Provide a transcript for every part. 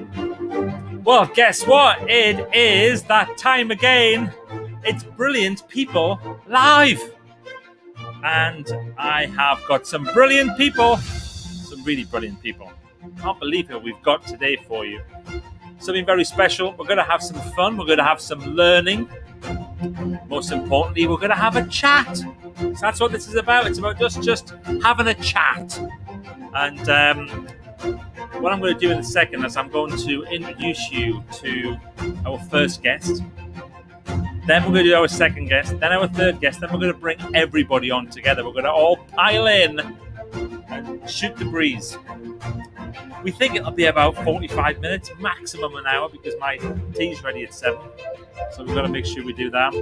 Well, guess what? It is that time again. It's Brilliant People Live. And I have got some brilliant people, some really brilliant people. Can't believe who we've got today for you. Something very special. We're going to have some fun. We're going to have some learning. Most importantly, we're going to have a chat. So that's what this is about. It's about just having a chat. And what I'm going to do in a second is I'm going to introduce you to our first guest. Then we're going to do our second guest, then our third guest, then we're going to bring everybody on together. We're going to all pile in and shoot the breeze. We think it'll be about 45 minutes, maximum an hour, because my tea's ready at 7. So we've got to make sure we do that.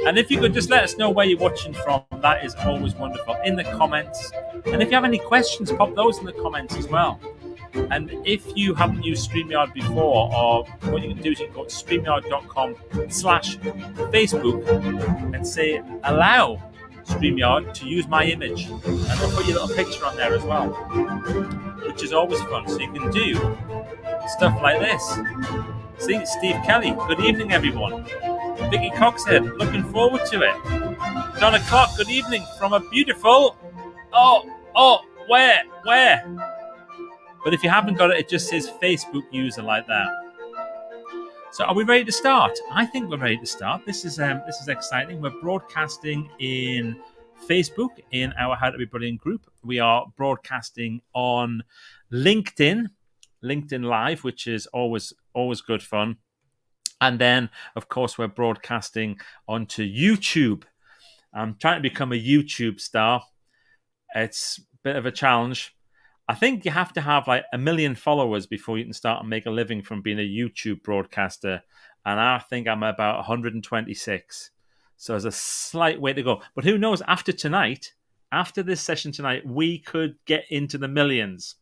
And if you could just let us know where you're watching from, that is always wonderful, in the comments. And if you have any questions, pop those in the comments as well. And if you haven't used StreamYard before, or what you can do is you can go to StreamYard.com/Facebook and say, allow StreamYard to use my image. And they'll put your little picture on there as well, which is always fun. So you can do stuff like this. See, Steve Kelly, good evening, everyone. Vicky Coxhead, looking forward to it. Donna Clark, good evening from a beautiful... where? But if you haven't got it, it just says Facebook user like that. So are we ready to start? I think we're ready to start. This is exciting. We're broadcasting in Facebook in our How to Be Brilliant group. We are broadcasting on LinkedIn Live, which is always good fun. And then, of course, we're broadcasting onto YouTube. I'm trying to become a YouTube star. It's a bit of a challenge. I think you have to have like 1 million followers before you can start and make a living from being a YouTube broadcaster. And I think I'm about 126. So there's a slight way to go. But who knows, after this session tonight, we could get into the millions.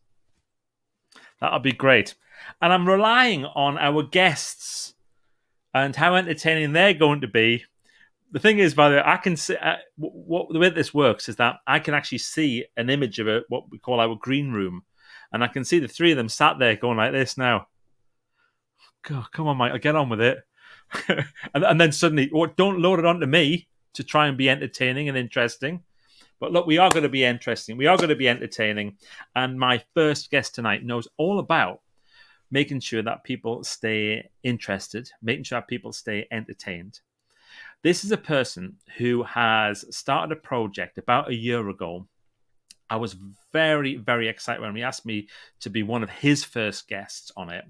That'll be great. And I'm relying on our guests and how entertaining they're going to be. The thing is, by the way, I can see the way this works is that I can actually see an image of what we call our green room, and I can see the three of them sat there going like this now. God, come on, Mike, I'll get on with it. and then suddenly, don't load it onto me to try and be entertaining and interesting. But look, we are going to be interesting. We are going to be entertaining. And my first guest tonight knows all about making sure that people stay interested, making sure that people stay entertained. This is a person who has started a project about a year ago. I was very, very excited when he asked me to be one of his first guests on it.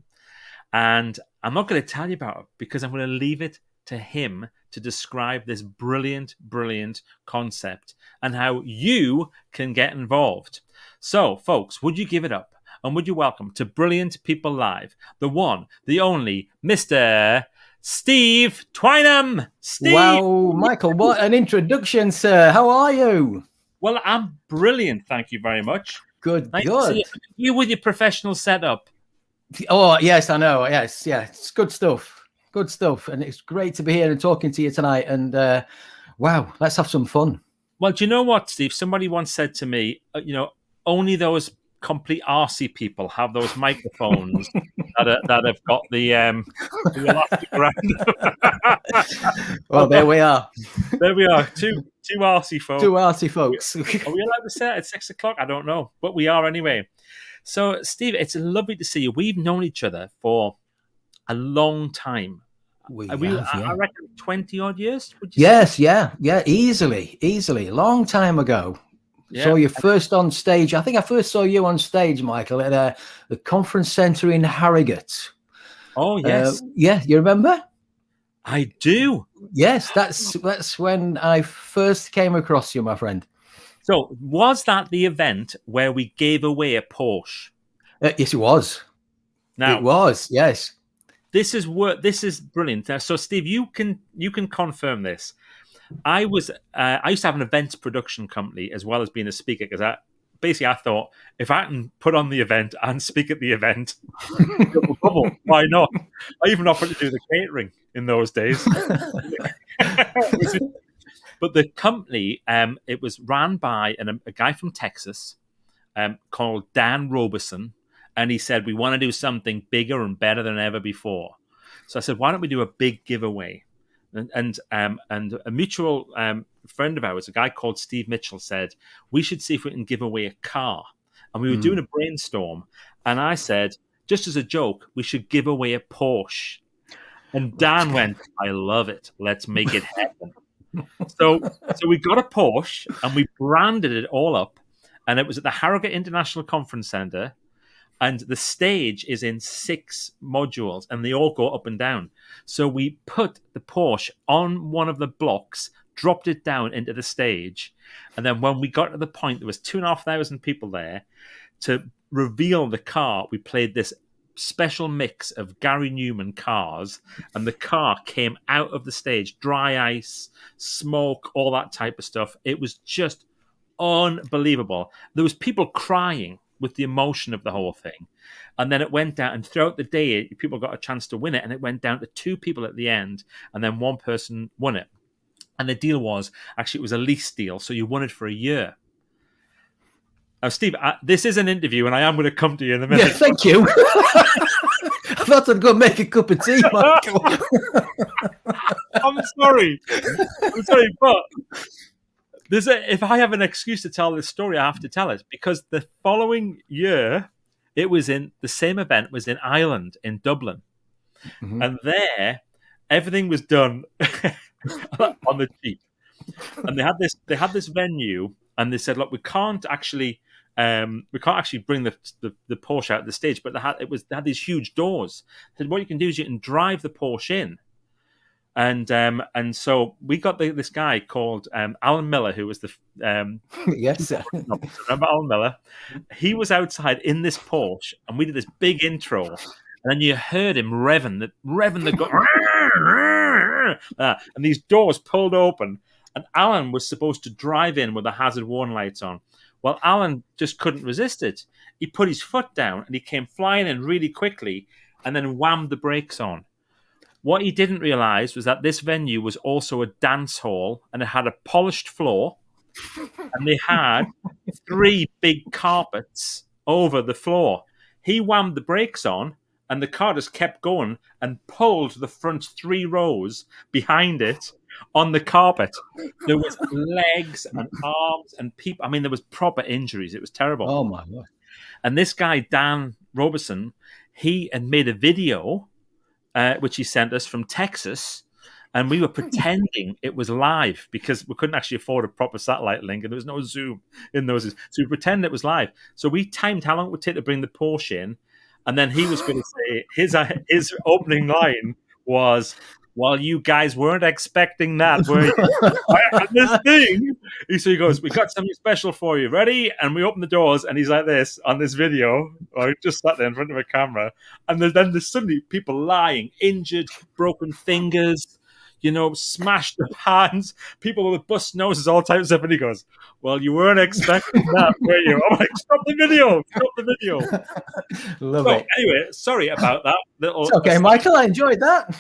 And I'm not going to tell you about it because I'm going to leave it to him to describe this brilliant, brilliant concept and how you can get involved. So, folks, would you give it up? And would you welcome to Brilliant People Live, the one, the only, Mr. Steve Twynham. Steve. Wow, Michael, what an introduction, sir. How are you? Well, I'm brilliant. Thank you very much. Good, nice good. To see you with your professional setup. Oh, yes, I know. Yes, yeah. It's good stuff. Good stuff. And it's great to be here and talking to you tonight. And wow, let's have some fun. Well, do you know what, Steve? Somebody once said to me, only those complete arsey people have those microphones that have got the elastic around. Well, there we are. There we are. Two arsey folks. Two arsey folks. Are we allowed to say it at 6 o'clock? I don't know, but we are anyway. So, Steve, it's lovely to see you. We've known each other for a long time. I reckon 20 odd years. Would you say? Yeah, easily, a long time ago. Yeah. Saw you first on stage. I think I first saw you on stage, Michael, at the conference centre in Harrogate. Oh, yes. Yeah, you remember? I do. Yes, that's when I first came across you, my friend. So, was that the event where we gave away a Porsche? Yes, it was. Now, it was, yes. This is brilliant. So, Steve, you can confirm this. I used to have an events production company as well as being a speaker because I thought if I can put on the event and speak at the event, why not? I even offered to do the catering in those days. But the company, it was ran by a guy from Texas called Dan Robeson, and he said, we want to do something bigger and better than ever before. So I said, why don't we do a big giveaway? And a mutual friend of ours, a guy called Steve Mitchell, said, we should see if we can give away a car. And we were doing a brainstorm. And I said, just as a joke, we should give away a Porsche. And Dan went, I love it. Let's make it happen. So we got a Porsche and we branded it all up. And it was at the Harrogate International Conference Centre. And the stage is in 6 modules and they all go up and down. So we put the Porsche on one of the blocks, dropped it down into the stage. And then when we got to the point, there was 2,500 people there. To reveal the car, we played this special mix of Gary Newman cars, and the car came out of the stage, dry ice, smoke, all that type of stuff. It was just unbelievable. There was people crying with the emotion of the whole thing. And then it went down, and throughout the day, people got a chance to win it, and it went down to 2 people at the end, and then 1 person won it. And the deal was, actually, it was a lease deal, so you won it for a year. Now, Steve, this is an interview, and I am going to come to you in a minute. Yeah, thank you. I thought I'd go make a cup of tea, Michael. I'm sorry, but if I have an excuse to tell this story, I have to tell it, because the following year, it was in the same event was in Ireland, in Dublin, and there everything was done on the cheap, and they had this venue, and they said, look, we can't actually bring the Porsche out of the stage, but they had these huge doors. They said, what you can do is you can drive the Porsche in. And so we got this guy called Alan Miller, who was the yes, remember Alan Miller? He was outside in this Porsche, and we did this big intro, and then you heard him revving the gun, and these doors pulled open, and Alan was supposed to drive in with the hazard warning lights on. Well, Alan just couldn't resist it. He put his foot down, and he came flying in really quickly, and then whammed the brakes on. What he didn't realize was that this venue was also a dance hall, and it had a polished floor, and they had 3 big carpets over the floor. He whammed the brakes on, and the car just kept going and pulled the front 3 rows behind it on the carpet. There was legs and arms and people. I mean, there was proper injuries. It was terrible. Oh, my God. And this guy, Dan Robertson, he had made a video which he sent us from Texas, and we were pretending it was live because we couldn't actually afford a proper satellite link, and there was no Zoom in those. So we pretended it was live. So we timed how long it would take to bring the Porsche in, and then he was going to say his opening line was, well, you guys weren't expecting that, were you? And this thing, so he goes, we got something special for you. Ready? And we open the doors, and he's like this on this video, or just sat there in front of a camera. And then there's suddenly people lying, injured, broken fingers, smashed up hands, people with bust noses, all types of stuff. And he goes, well, you weren't expecting that, were you? I'm like, stop the video. Love it. Anyway, sorry about that. It's okay, Michael, I enjoyed that.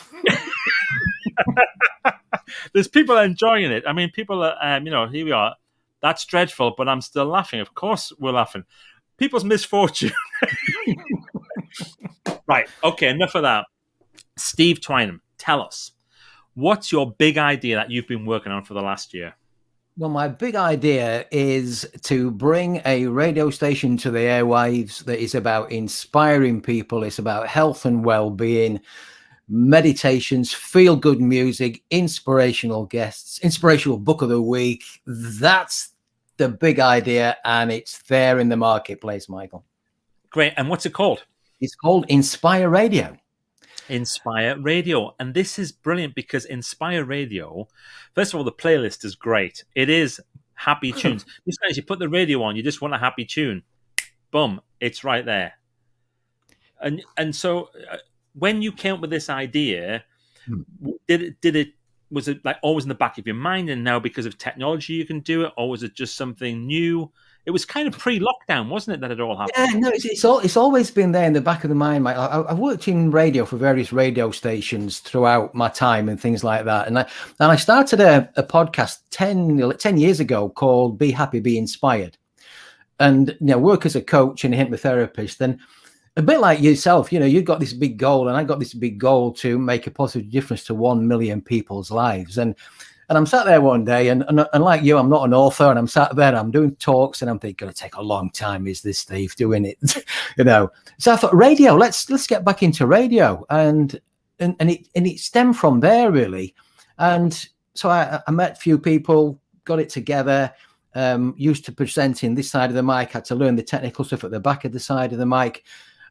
There's people enjoying it. I mean, people are, here we are. That's dreadful, but I'm still laughing. Of course we're laughing. People's misfortune. Right. Okay, enough of that. Steve Twynham, tell us, what's your big idea that you've been working on for the last year? Well, my big idea is to bring a radio station to the airwaves that is about inspiring people. It's about health and well-being, meditations, feel-good music, inspirational guests, inspirational book of the week. That's the big idea, and it's there in the marketplace, Michael. Great. And what's it called? It's called Inspire Radio. Inspire Radio. And this is brilliant because Inspire Radio, first of all, the playlist is great. It is happy tunes. As you put the radio on, you just want a happy tune. Boom, it's right there. And so when you came up with this idea, was it like always in the back of your mind, and now because of technology you can do it, or was it just something new? It was kind of pre-lockdown, wasn't it, that it all happened? Yeah, no, it's always been there in the back of the mind. I've worked in radio for various radio stations throughout my time and things like that. And I started a podcast 10 years ago called Be Happy, Be Inspired. And work as a coach and a hypnotherapist. And a bit like yourself, you've got this big goal, and I got this big goal to make a positive difference to 1 million people's lives. And I'm sat there one day, and like you, I'm not an author, and I'm sat there, and I'm doing talks, and I'm thinking, going to take a long time. Is this Steve doing it? So I thought, radio. Let's get back into radio, and it stemmed from there really. And so I met a few people, got it together. Used to presenting this side of the mic, had to learn the technical stuff at the back of the side of the mic,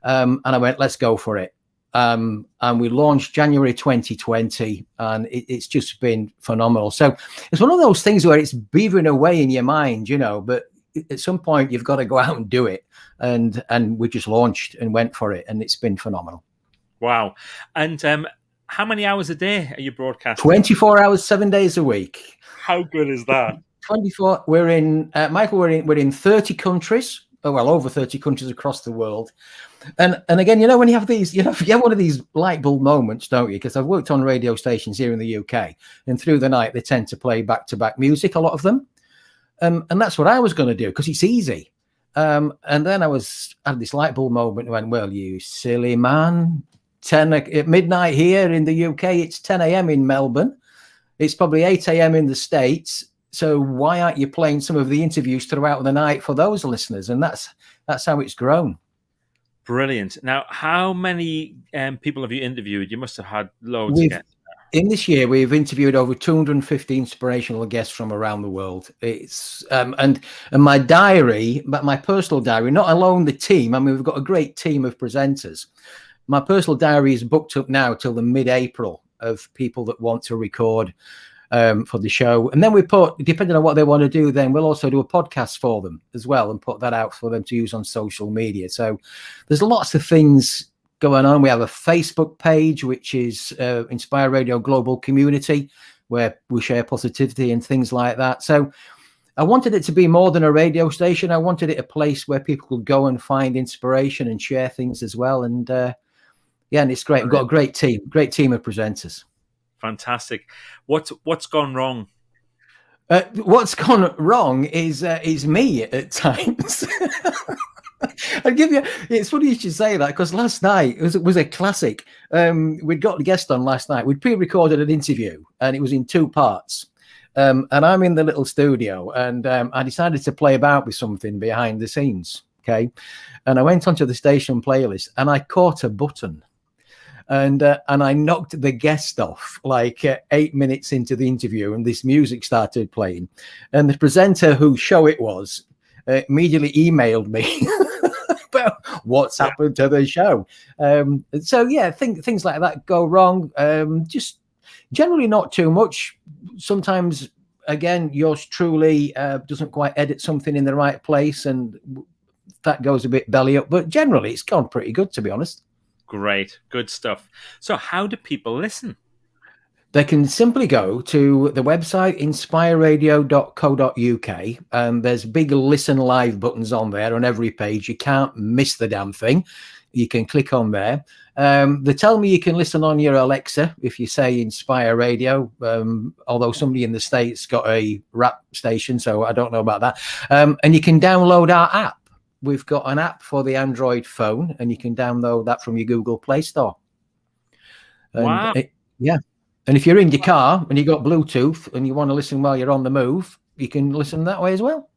and I went, let's go for it. And we launched January 2020, and it's just been phenomenal. So it's one of those things where it's beavering away in your mind, but at some point you've got to go out and do it. And we just launched and went for it, and it's been phenomenal. Wow. And how many hours a day are you broadcasting? 24 hours, 7 days a week. How good is that? 24. We're in Michael. We're in 30 countries. Oh, well, over 30 countries across the world. And again, when you have these, you have one of these light bulb moments, don't you? Because I've worked on radio stations here in the UK, and through the night they tend to play back-to-back music, a lot of them. And that's what I was going to do because it's easy. And then I had this light bulb moment and went, well, you silly man. 10 at midnight here in the UK, it's 10 a.m. in Melbourne. It's probably 8 a.m. in the States. So why aren't you playing some of the interviews throughout the night for those listeners? And that's how it's grown. Brilliant. Now, how many people have you interviewed? You must have had loads again. In this year, we've interviewed over 250 inspirational guests from around the world. It's and my diary, but my personal diary, not alone the team. I mean, we've got a great team of presenters. My personal diary is booked up now till the mid-April of people that want to record for the show. And then we put, depending on what they want to do, then we'll also do a podcast for them as well and put that out for them to use on social media. So there's lots of things going on. We have a Facebook page, which is Inspire Radio Global Community, where we share positivity and things like that. So I wanted it to be more than a radio station. I wanted it a place where people could go and find inspiration and share things as well. And and it's great. We've got a great team of presenters. Fantastic. What's gone wrong? What's gone wrong is me at times. I'll give you. It's funny you should say that, because last night it was a classic. We'd got a guest on last night. We'd pre-recorded an interview, and it was in 2 parts. And I'm in the little studio, and I decided to play about with something behind the scenes. Okay, and I went onto the station playlist, and I caught a button. And I knocked the guest off like 8 minutes into the interview, and this music started playing. And the presenter whose show it was immediately emailed me about what's happened to the show. Things like that go wrong. Just generally not too much. Sometimes, again, yours truly doesn't quite edit something in the right place, and that goes a bit belly up. But generally, it's gone pretty good, to be honest. Great. Good stuff. So how do people listen? They can simply go to the website, inspireradio.co.uk, and there's big listen live buttons on there on every page. You can't miss the damn thing. You can click on there. They tell me you can listen on your Alexa if you say Inspire Radio, although somebody in the States got a rap station, so I don't know about that. And you can download our app. We've got an app for the Android phone, and you can download that from your Google Play Store. And wow. And if you're in your car and you got Bluetooth and you want to listen while you're on the move, you can listen that way as well.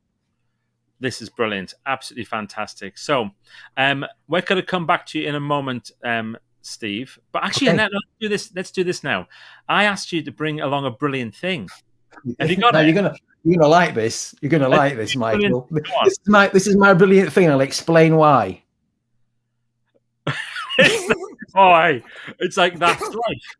This is brilliant. Absolutely fantastic. So we're going to come back to you in a moment, Steve. But actually, okay. Let's do this now. I asked you to bring along a brilliant thing. Have you got it? You're gonna like this. You're gonna like this, Michael. This is my brilliant thing. I'll explain why. Why? It's like that's life.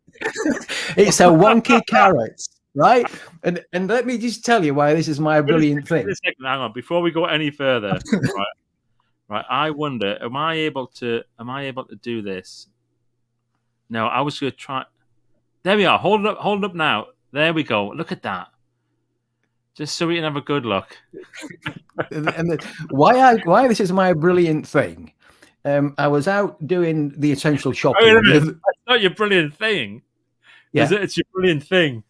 It's a wonky carrot, right? And let me just tell you why this is my brilliant thing. Hang on, before we go any further. Right. I wonder, am I able to do this? No, I was going to try. There we are. Hold it up now. There we go. Look at that. Just so we can have a good look. And why this is my brilliant thing. I was out doing the essential shopping. That's not your brilliant thing. Yeah. Is it? It's your brilliant thing.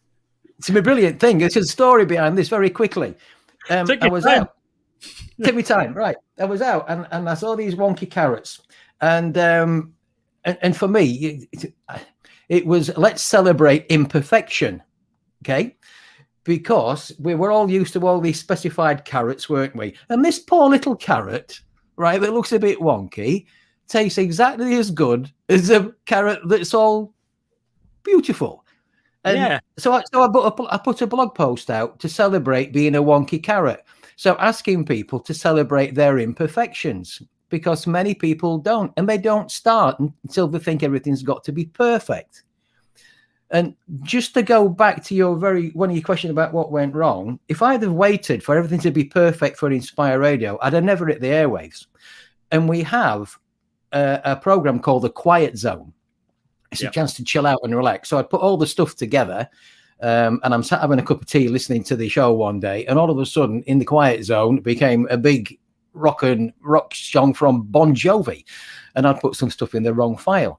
It's my brilliant thing. There's a story behind this very quickly. I was out. Take me time. Right. I was out and I saw these wonky carrots. And for me, it was let's celebrate imperfection, okay? Because we were all used to all these specified carrots, weren't we? And this poor little carrot, right, that looks a bit wonky, tastes exactly as good as a carrot that's all beautiful. And Yeah. so I put a blog post out to celebrate being a wonky carrot. So asking people to celebrate their imperfections, because many people don't, and they don't start until they think everything's got to be perfect. And just to go back to one of your questions about what went wrong, if I'd have waited for everything to be perfect for Inspire Radio, I'd have never hit the airwaves. And we have a program called The Quiet Zone. It's a chance to chill out and relax. So I put all the stuff together, and I'm sat having a cup of tea listening to the show one day, and all of a sudden, in The Quiet Zone, became a big rock song from Bon Jovi, and I'd put some stuff in the wrong file,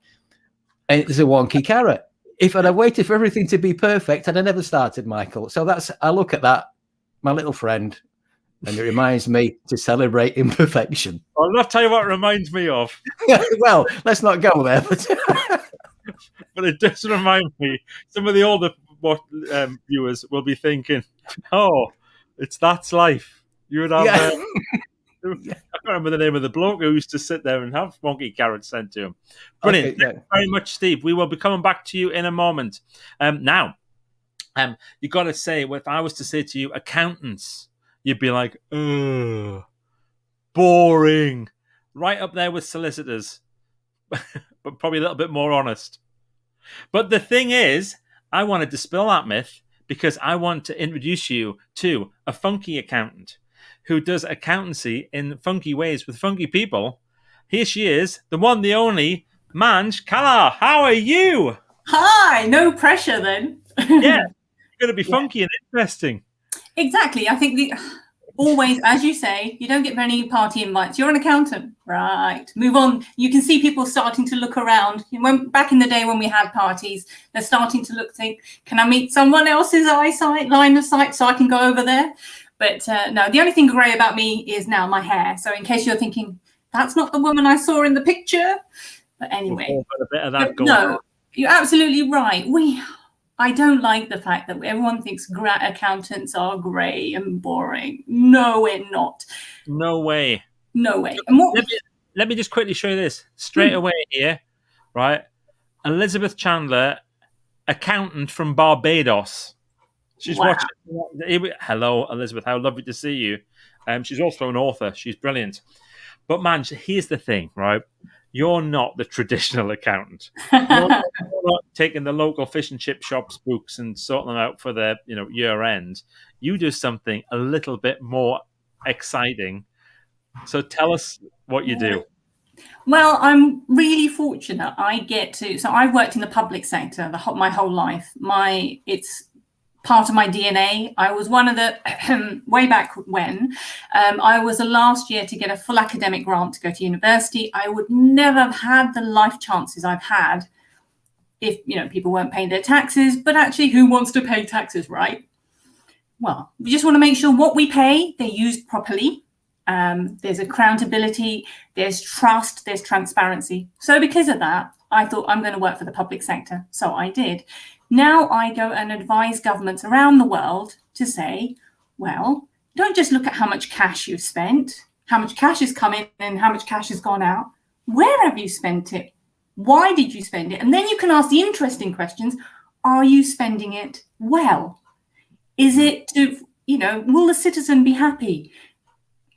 and it's a wonky carrot. If I'd have waited for everything to be perfect, I'd have never started, Michael. So I look at that, my little friend, and it reminds me to celebrate imperfection. I'll not tell you what it reminds me of. Well, let's not go there. But it does remind me, some of the older viewers will be thinking, oh, that's life. You would have... I can't remember the name of the bloke who used to sit there and have wonky carrots sent to him. Brilliant. Thank you very much, Steve. We will be coming back to you in a moment. Now, you got to say, if I was to say to you, accountants, you'd be like, boring. Right up there with solicitors, but probably a little bit more honest. But the thing is, I want to dispel that myth because I want to introduce you to a funky accountant who does accountancy in funky ways with funky people. Here she is, the one, the only, Manj Kala. How are you? Hi, no pressure then. Yeah, it's going to be funky and interesting. Exactly. I think always, as you say, you don't get many party invites. You're an accountant. Right. Move on. You can see people starting to look around. Back in the day when we had parties, they're starting to think, can I meet someone else's line of sight so I can go over there? But no, the only thing grey about me is now my hair. So in case you're thinking, that's not the woman I saw in the picture. But anyway. A bit of that no, you're absolutely right. I don't like the fact that everyone thinks accountants are grey and boring. No, we're not. No way. No way. Let me just quickly show you this. Straight away here, right? Elizabeth Chandler, accountant from Barbados. She's watching. Hello, Elizabeth. How lovely to see you. She's also an author. She's brilliant. But man, here's the thing, right? You're not the traditional accountant. You're not taking the local fish and chip shops books and sorting them out for their, year end. You do something a little bit more exciting. So tell us what you do. Well, I'm really fortunate. So I've worked in the public sector my whole life. It's part of my DNA. I was one of the, way back when, I was the last year to get a full academic grant to go to university. I would never have had the life chances I've had if, people weren't paying their taxes, but actually who wants to pay taxes, right? Well, we just want to make sure what we pay, they're used properly. There's accountability, there's trust, there's transparency. So because of that, I thought I'm going to work for the public sector. So I did. Now I go and advise governments around the world to say, well, don't just look at how much cash you've spent, how much cash has come in and how much cash has gone out. Where have you spent it? Why did you spend it? And then you can ask the interesting questions. Are you spending it well? Is it to, will the citizen be happy?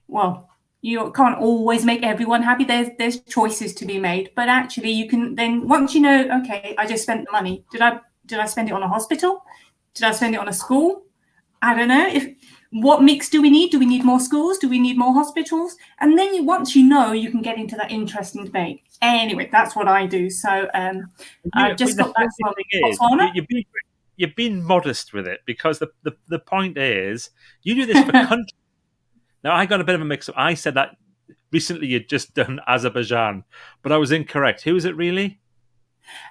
Well, you can't always make everyone happy. There's choices to be made. But actually, you can then, once you know, okay, I just spent the money. Did I spend it on a hospital? Did I spend it on a school? I don't know. What mix do we need? Do we need more schools? Do we need more hospitals? And then once you know, you can get into that interesting debate. Anyway, that's what I do. So I've just got back from Botswana. You've been modest with it because the point is you do this for countries. Now, I got a bit of a mix-up. I said that recently you'd just done Azerbaijan, but I was incorrect. Who is it really?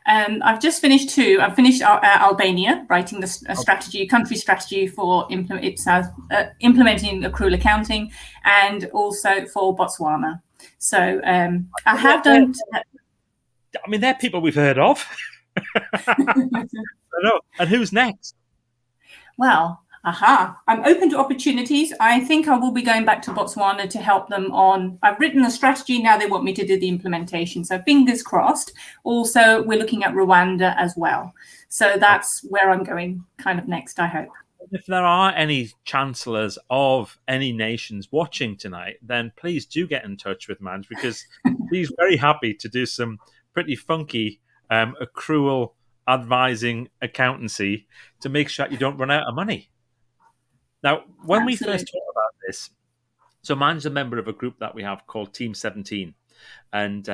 I've just finished two. I've finished Albania, writing the country strategy for implementing accrual accounting, and also for Botswana. So I have done. I mean, they're people we've heard of. I know. And who's next? Well, I'm open to opportunities. I think I will be going back to Botswana to help them on. I've written a strategy. Now they want me to do the implementation. So fingers crossed. Also, we're looking at Rwanda as well. So that's where I'm going kind of next, I hope. If there are any chancellors of any nations watching tonight, then please do get in touch with Manj, because he's very happy to do some pretty funky accrual advising accountancy to make sure you don't run out of money. Now, when we first talked about this, so Manj's a member of a group that we have called Team 17. And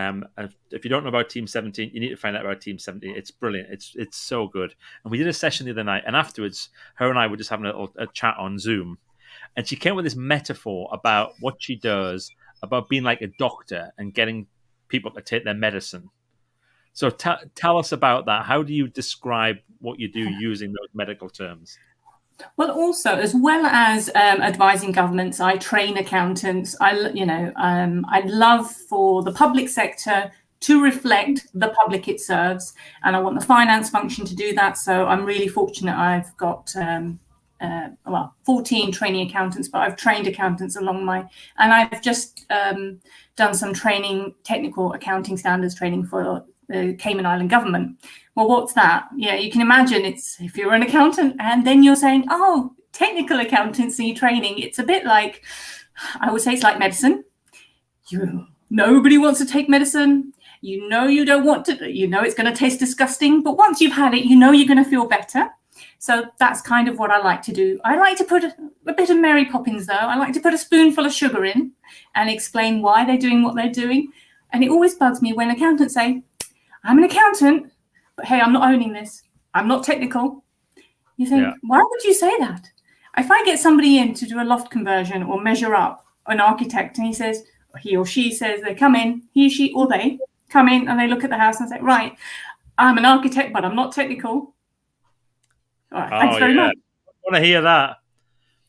if you don't know about Team 17, you need to find out about Team 17. It's brilliant. It's so good. And we did a session the other night, and afterwards, her and I were just having a chat on Zoom. And she came with this metaphor about what she does, about being like a doctor and getting people to take their medicine. So tell us about that. How do you describe what you do using those medical terms? Well, also, as well as advising governments, I train accountants. I'd love for the public sector to reflect the public it serves, and I want the finance function to do that. So I'm really fortunate. I've got 14 training accountants, but I've trained accountants and I've just done some training, technical accounting standards training for the Cayman Island government. Well, what's that? Yeah, you can imagine it's if you're an accountant and then you're saying, oh, technical accountancy training. It's a bit like, I would say it's like medicine. Nobody wants to take medicine. You know you don't want to, you know it's going to taste disgusting, but once you've had it, you know you're going to feel better. So that's kind of what I like to do. I like to put a bit of Mary Poppins, though. I like to put a spoonful of sugar in and explain why they're doing what they're doing. And it always bugs me when accountants say, I'm an accountant, but hey, I'm not owning this. I'm not technical. You think, Why would you say that? If I get somebody in to do a loft conversion or measure up, an architect, and he or she says they come in, he, she, or they come in and they look at the house and say, right, I'm an architect, but I'm not technical. All right, thanks very much. I want to hear that.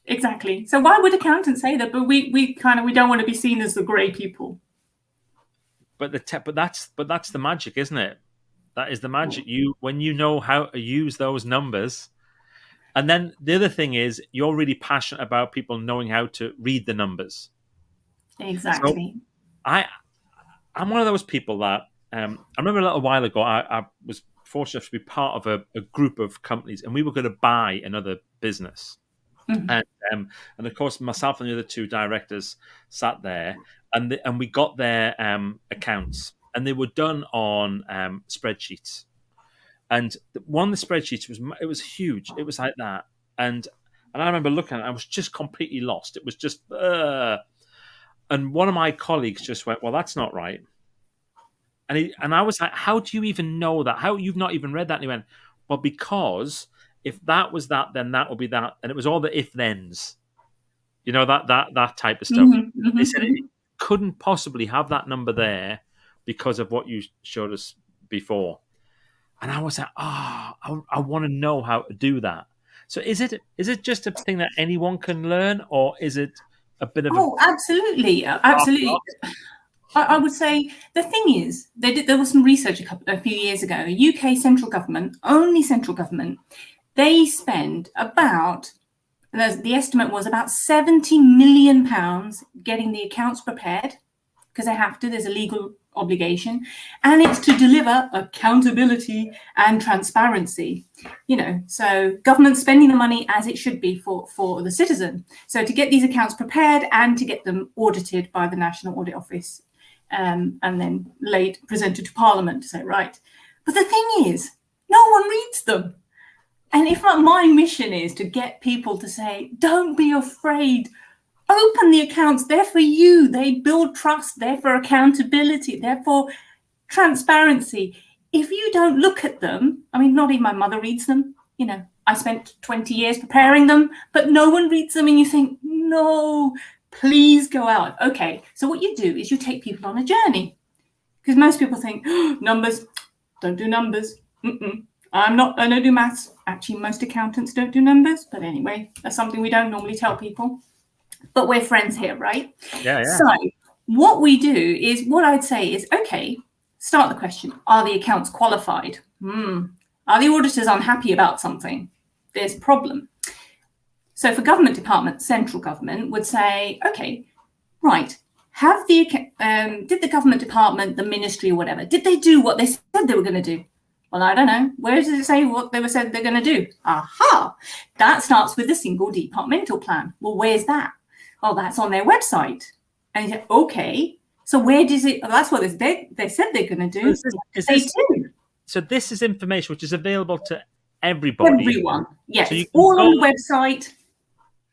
Exactly. So why would accountants say that? But we don't want to be seen as the grey people. But that's the magic, isn't it? That is the magic. When you know how to use those numbers, and then the other thing is you're really passionate about people knowing how to read the numbers. Exactly. So I'm one of those people that I remember a little while ago. I was fortunate to be part of a group of companies, and we were going to buy another business. Mm-hmm. And of course, myself and the other two directors sat there, and we got their accounts, and they were done on spreadsheets. And one of the spreadsheets was huge. It was like that, and I remember looking at it, I was just completely lost. It was just, and one of my colleagues just went, "Well, that's not right." And I was like, "How do you even know that? How you've not even read that?" And he went, "Well, because if that was that, then that will be that." And it was all the if-thens, that type of stuff. Mm-hmm. They said it couldn't possibly have that number there because of what you showed us before. And I was like, I want to know how to do that. So is it just a thing that anyone can learn, or is it a bit of absolutely. I would say the thing is, there was some research a few years ago. UK central government, only central government, they spend about, the estimate was about £70 million getting the accounts prepared, because they have to, there's a legal obligation, and it's to deliver accountability and transparency. So government spending the money as it should be for the citizen. So to get these accounts prepared and to get them audited by the National Audit Office, and then presented to Parliament to say, right. But the thing is, no one reads them. And if my mission is to get people to say, don't be afraid, open the accounts, they're for you. They build trust, they're for accountability, they're for transparency. If you don't look at them, not even my mother reads them. I spent 20 years preparing them, but no one reads them, and you think, no, please go out. Okay, so what you do is you take people on a journey, because most people think, numbers, don't do numbers. I don't do maths. Actually, most accountants don't do numbers, but anyway, that's something we don't normally tell people. But we're friends here, right? Yeah. So what we do is, what I'd say is, okay, start the question. Are the accounts qualified? Are the auditors unhappy about something? There's a problem. So for government departments, central government would say, okay, right, did the government department, the ministry or whatever, did they do what they said they were going to do? Well, I don't know. Where does it say what they said they're going to do? Aha! That starts with the single departmental plan. Well, where's that? Oh, that's on their website. And you say, okay, so where does it? Oh, that's what they said they're going to do. So this is information which is available to everybody. Everyone, yes. So all on the website.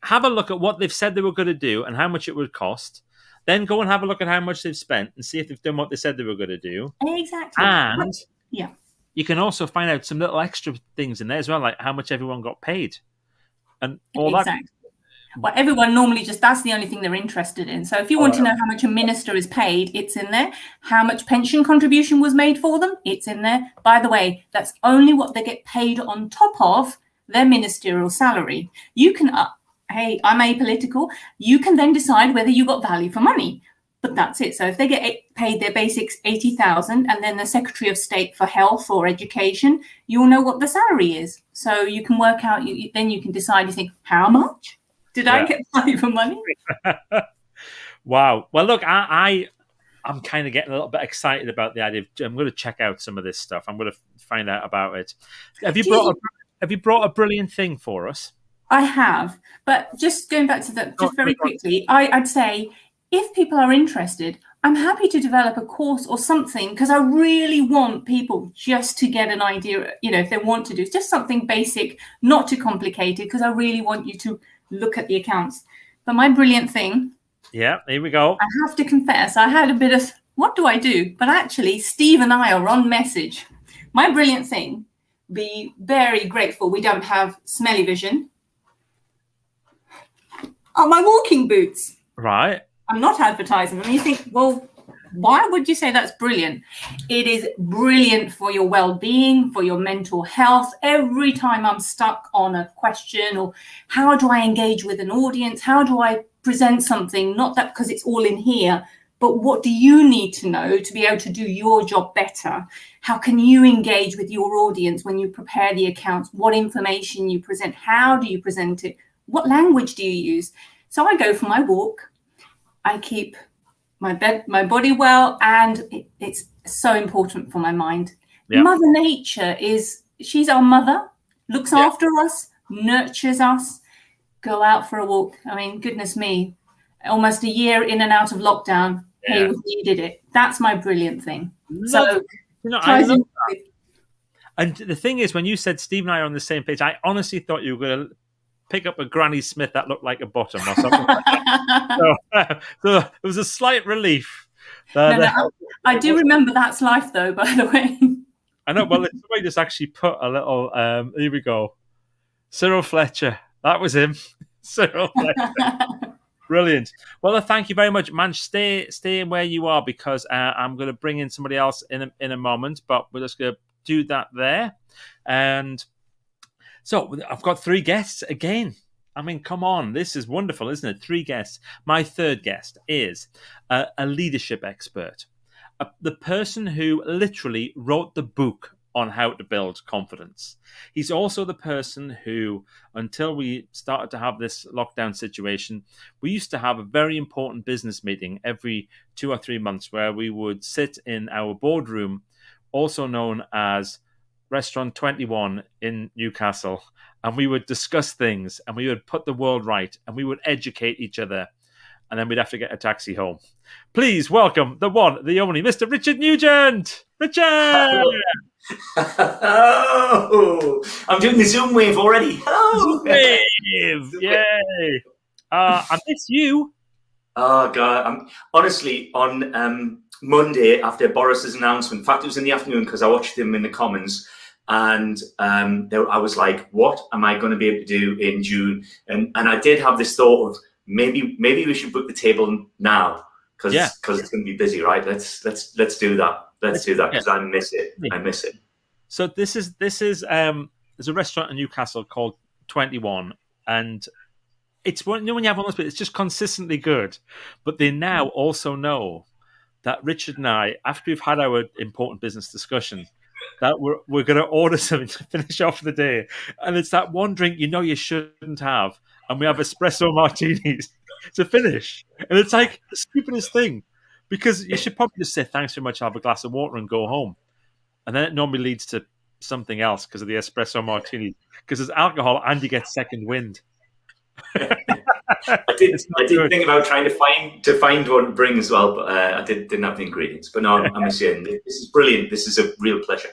Have a look at what they've said they were going to do and how much it would cost. Then go and have a look at how much they've spent and see if they've done what they said they were going to do. Exactly. And yeah, you can also find out some little extra things in there as well, like how much everyone got paid and all that. Well, everyone normally that's the only thing they're interested in. So if you want to know how much a minister is paid, it's in there. How much pension contribution was made for them, it's in there. By the way, that's only what they get paid on top of their ministerial salary. You can, hey, I'm apolitical. You can then decide whether you got value for money. But that's it. So if they get paid their basics 80,000 and then the Secretary of State for Health or Education, you'll know what the salary is. So you can work out, then you can decide, you think, how much did I get value for money? Wow. Well, look, I'm kind of getting a little bit excited about the idea. I'm going to check out some of this stuff. I'm going to find out about it. Have you brought a brilliant thing for us? I have. But just going back to that, just very quickly, I'd say, if people are interested, I'm happy to develop a course or something, because I really want people just to get an idea, if they want to do just something basic, not too complicated, because I really want you to look at the accounts. But my brilliant thing. Yeah, here we go. I have to confess, I had a bit of, what do I do? But actually, Steve and I are on message. My brilliant thing, be very grateful we don't have smelly vision, are my walking boots. Right. I'm not advertising them. You think, well, why would you say that's brilliant? It is brilliant for your well-being, for your mental health. Every time I'm stuck on a question, or how do I engage with an audience? How do I present something? Not that because it's all in here, but what do you need to know to be able to do your job better? How can you engage with your audience when you prepare the accounts? What information you present? How do you present it? What language do you use? So I go for my walk. I keep my body well, and it's so important for my mind. Yeah. Mother Nature she's our mother, looks after us, nurtures us. Go out for a walk. I mean, goodness me, almost a year in and out of lockdown. Yeah. Hey, you did it. That's my brilliant thing. I love that. And the thing is, when you said Steve and I are on the same page, I honestly thought you were going to pick up a Granny Smith that looked like a bottom or something like that. So it was a slight relief. I do remember That's Life, though, by the way. I know. Well, somebody just actually put a little, here we go. Cyril Fletcher. That was him. Cyril Fletcher. Brilliant. Well, thank you very much, man. Stay where you are, because I'm going to bring in somebody else in a moment, but we're just going to do that there. And so I've got 3 guests again. I mean, come on. This is wonderful, isn't it? 3 guests. My third guest is a leadership expert, the person who literally wrote the book on how to build confidence. He's also the person who, until we started to have this lockdown situation, we used to have a very important business meeting every 2 or 3 months where we would sit in our boardroom, also known as Restaurant 21 in Newcastle, and we would discuss things, and we would put the world right, and we would educate each other, and then we'd have to get a taxi home. Please welcome the one, the only, Mr. Richard Nugent. Richard! Oh, I'm doing the Zoom wave already. Hello. Zoom wave. Yay. I miss you. Oh, God. I'm honestly on Monday after Boris's announcement. In fact, it was in the afternoon because I watched him in the Commons. And I was like, what am I going to be able to do in June? And I did have this thought of maybe we should book the table now because it's going to be busy, right? Let's do that. Let's do that because I miss it. I miss it. So this is there's a restaurant in Newcastle called 21, and it's when you have one of those people, it's just consistently good. But they now also know that Richard and I, after we've had our important business discussion, that we're going to order something to finish off the day, and it's that one drink you shouldn't have, and we have espresso martinis to finish, and it's like the stupidest thing, because you should probably just say thanks very much, I'll have a glass of water and go home, and then it normally leads to something else because of the espresso martini, because there's alcohol and you get second wind. I did think about trying to find one to bring as well, but I didn't have the ingredients. But no, I'm assuming this is brilliant. This is a real pleasure.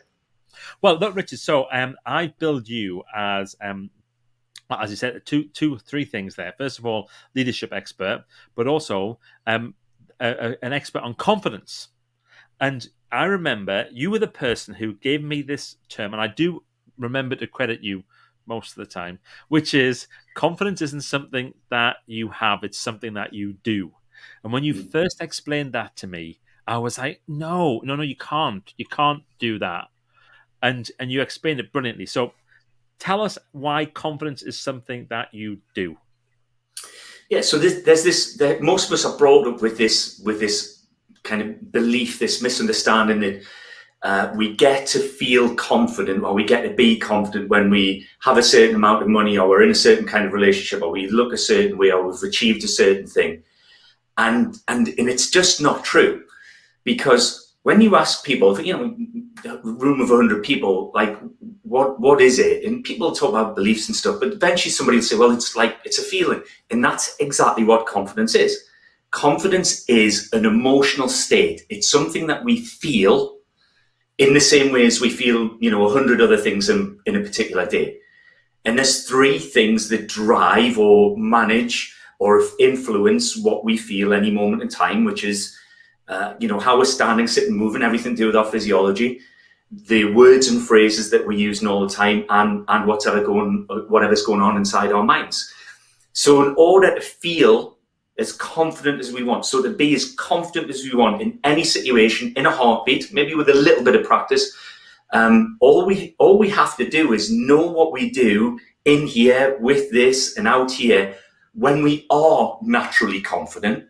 Well, look, Richard. So I build you as you said, three things there. First of all, leadership expert, but also an expert on confidence. And I remember you were the person who gave me this term, and I do remember to credit you most of the time, which is confidence isn't something that you have, it's something that you do. And when you first explained that to me, I was like, no, you can't do that. And you explained it brilliantly. So tell us why confidence is something that you do. Yeah, so there's this, most of us are brought up with this kind of belief, this misunderstanding that we get to feel confident, or we get to be confident when we have a certain amount of money, or we're in a certain kind of relationship, or we look a certain way, or we've achieved a certain thing. And it's just not true, because when you ask people, a room of 100 people, like, what is it? And people talk about beliefs and stuff, but eventually somebody will say, well, it's a feeling. And that's exactly what confidence is. Confidence is an emotional state. It's something that we feel in the same way as we feel, 100 other things in a particular day. And there's three things that drive or manage or influence what we feel any moment in time, which is, how we're standing, sitting, moving, everything to do with our physiology, the words and phrases that we're using all the time, and whatever's going on inside our minds. So in order to feel as confident as we want, so to be as confident as we want in any situation, in a heartbeat, maybe with a little bit of practice, all we have to do is know what we do in here, with this and out here, when we are naturally confident,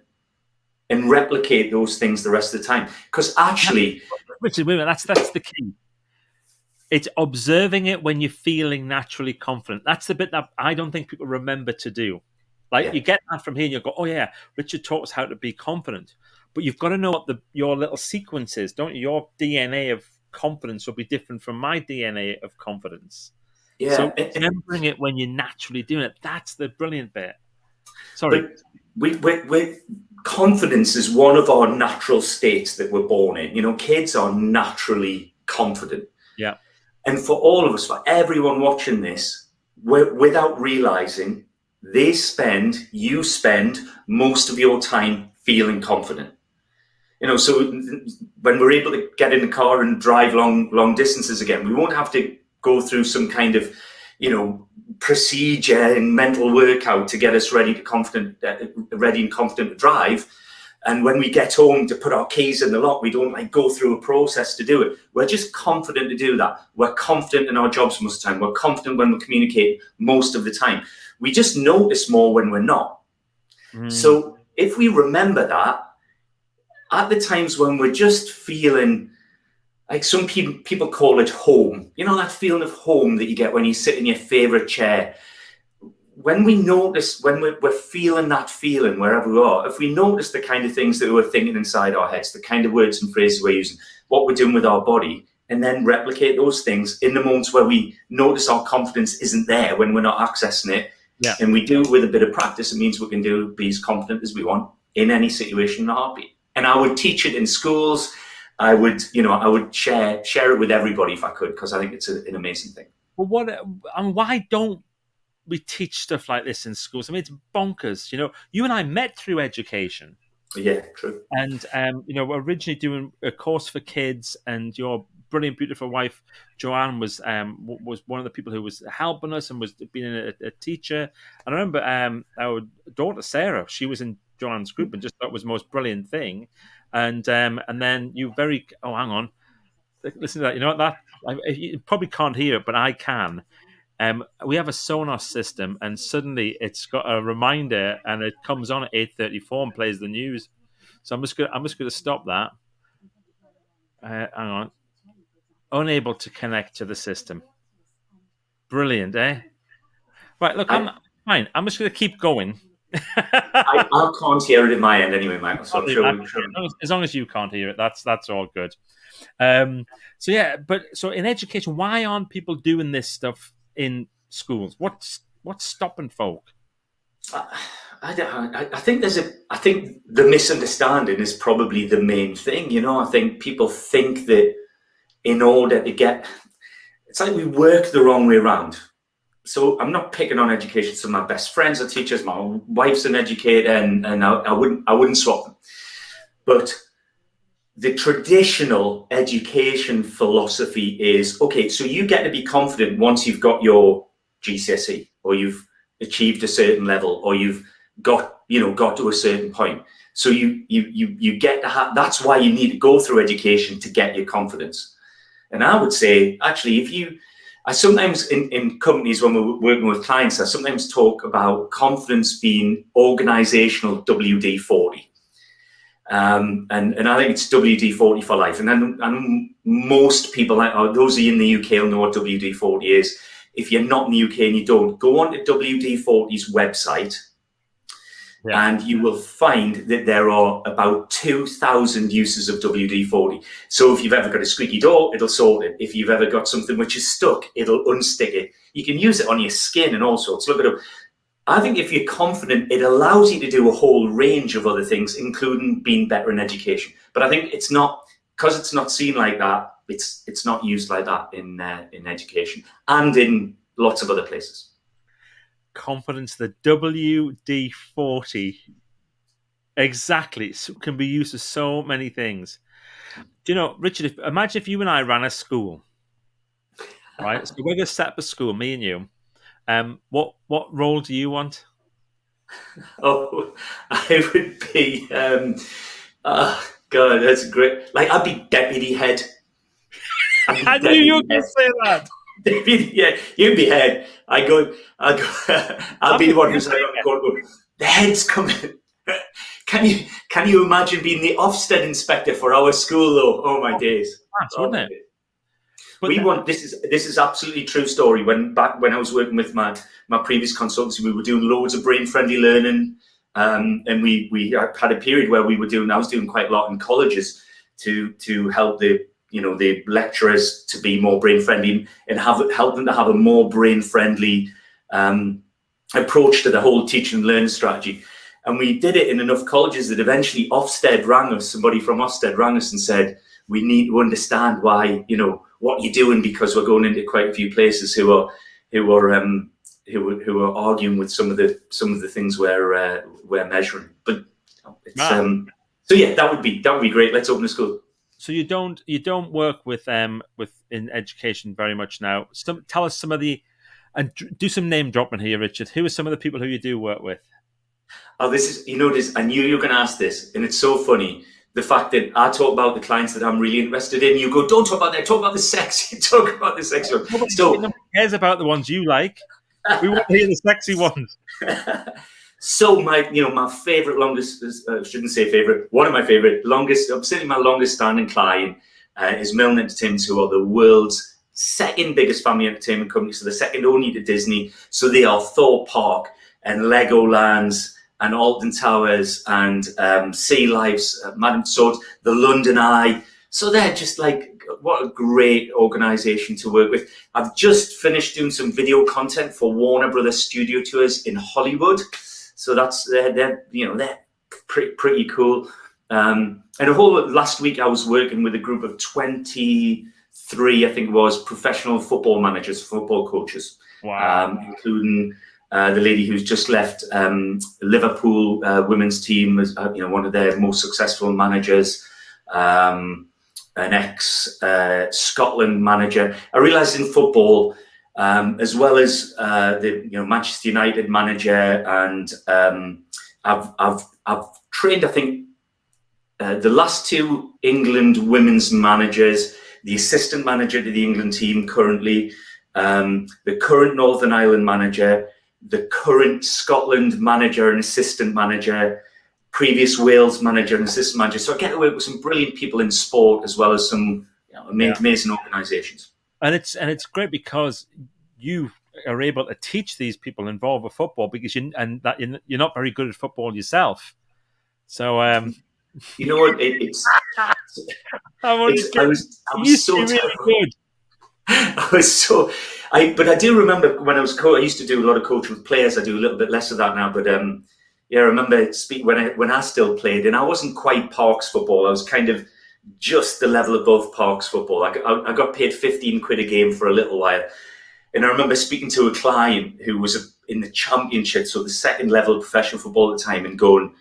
and replicate those things the rest of the time. Because actually, Richard, wait a minute, that's the key. It's observing it when you're feeling naturally confident. That's the bit that I don't think people remember to do. You get that from here and you go, oh yeah, Richard taught us how to be confident. But you've got to know what your little sequence is, don't you? Your DNA of confidence will be different from my DNA of confidence. Yeah. So remembering it when you're naturally doing it, that's the brilliant bit. Sorry. But confidence is one of our natural states that we're born in. Kids are naturally confident. Yeah. And for all of us, for everyone watching this, without realizing, you spend most of your time feeling confident. So when we're able to get in the car and drive long distances again, we won't have to go through some kind of, procedure and mental workout to get us ready and confident to drive. And when we get home to put our keys in the lock, we don't go through a process to do it. We're just confident to do that. We're confident in our jobs most of the time. We're confident when we communicate most of the time. We just notice more when we're not. So if we remember that, at the times when we're just feeling, like some people call it home, that feeling of home that you get when you sit in your favorite chair. When we notice, when we're feeling that feeling wherever we are, if we notice the kind of things that we're thinking inside our heads, the kind of words and phrases we're using, what we're doing with our body, and then replicate those things in the moments where we notice our confidence isn't there, when we're not accessing it, and we do it with a bit of practice, it means we can be as confident as we want in any situation in a heartbeat. And I would teach it in schools. I would share it with everybody if I could, because I think it's an amazing thing. Well, why don't we teach stuff like this in schools? I mean, it's bonkers. You and I met through education. Yeah, true. And we're originally doing a course for kids, and your brilliant, beautiful wife Joanne was one of the people who was helping us and was being a teacher. And I remember our daughter Sarah, she was in Joanne's group and just thought it was the most brilliant thing. And then you hang on, listen to that. You probably can't hear it, but I can. we have a Sonos system, and suddenly it's got a reminder, and it comes on at 8:34 and plays the news. So I'm just gonna stop that. Hang on. Unable to connect to the system. Brilliant, eh? Right, look, I'm fine. I'm just gonna keep going. I can't hear it in my end anyway, Michael. So as long as you can't hear it, that's all good. So in education, why aren't people doing this stuff in schools? What's stopping folk? I think the misunderstanding is probably the main thing. You know, I think people think that in order to get, it's like we work the wrong way around. So I'm not picking on education. Some of my best friends are teachers. My wife's an educator, and I wouldn't swap them. But the traditional education philosophy is, okay, so you get to be confident once you've got your GCSE, or you've achieved a certain level, or you've got to a certain point. So you get to have, that's why you need to go through education, to get your confidence. And I would say, actually, I sometimes in companies when we're working with clients, I sometimes talk about confidence being organizational WD-40. And I think it's WD-40 for life. And most people, those of you in the UK will know what WD-40 is. If you're not in the UK and you don't, go on to WD-40's website, and you will find that there are about 2,000 uses of WD-40. So if you've ever got a squeaky door, it'll sort it. If you've ever got something which is stuck, it'll unstick it. You can use it on your skin and all sorts. Look it up. I think if you're confident, it allows you to do a whole range of other things, including being better in education. But I think it's not, because it's not seen like that, it's not used like that in education and in lots of other places. Confidence, the WD-40, exactly, can be used for so many things. Do you know, Richard, imagine if you and I ran a school, right? So we're going to set up a school, me and you. What role do you want? Oh, I would be, God, that's great. Like, I'd be deputy head. I knew you were going to say that. Yeah, you'd be head. I'll be the one who's like, the head's coming. Can you imagine being the Ofsted inspector for our school though? Oh my days. Wouldn't it? This is absolutely true story. When I was working with my previous consultancy, we were doing loads of brain friendly learning. And we had a period where I was doing quite a lot in colleges to help the lecturers to be more brain friendly and help them to have a more brain friendly approach to the whole teaching and learning strategy. And we did it in enough colleges that eventually somebody from Ofsted rang us and said, we need to understand why, what you're doing, because we're going into quite a few places who are arguing with some of the things we're measuring. But so yeah, that would be great. Let's open a school. So you don't work with in education very much now. Tell us some of the, and do some name dropping here, Richard. Who are some of the people who you do work with? Oh, I knew you were going to ask this, and it's so funny. The fact that I talk about the clients that I'm really interested in, you go, don't talk about that, talk about the sexy, talk about the sexy one. Nobody cares about the ones you like. We want to hear the sexy ones. So my favorite, longest, shouldn't say favorite, one of my favorite, certainly my longest standing client is Milne Entertainment, who are the world's second biggest family entertainment company. So they're second only to Disney. So they are Thorpe Park and Legolands and Alton Towers and Sea Life's, Madame Tussauds, the London Eye. So they're just like, what a great organization to work with. I've just finished doing some video content for Warner Brothers Studio Tours in Hollywood. So they're pretty cool. And last week I was working with a group of 23, I think it was, professional football managers, football coaches. Wow. Including the lady who's just left Liverpool women's team as one of their most successful managers, an ex Scotland manager. I realised in football, as well as the Manchester United manager, and I've trained, I think, the last two England women's managers, the assistant manager to the England team currently, the current Northern Ireland manager, the current Scotland manager and assistant manager, previous Wales manager and assistant manager. So I get to work with some brilliant people in sport as well as some amazing organisations. And it's great because you are able to teach these people involved with football because you're not very good at football yourself. So you know what? I was so really good. But I do remember when I was I used to do a lot of coaching with players. I do a little bit less of that now, but I remember when I still played, and I wasn't quite Parks football. I was kind of just the level above Parks football. I got paid 15 quid a game for a little while, and I remember speaking to a client who was in the Championship, so the second level of professional football at the time, and going,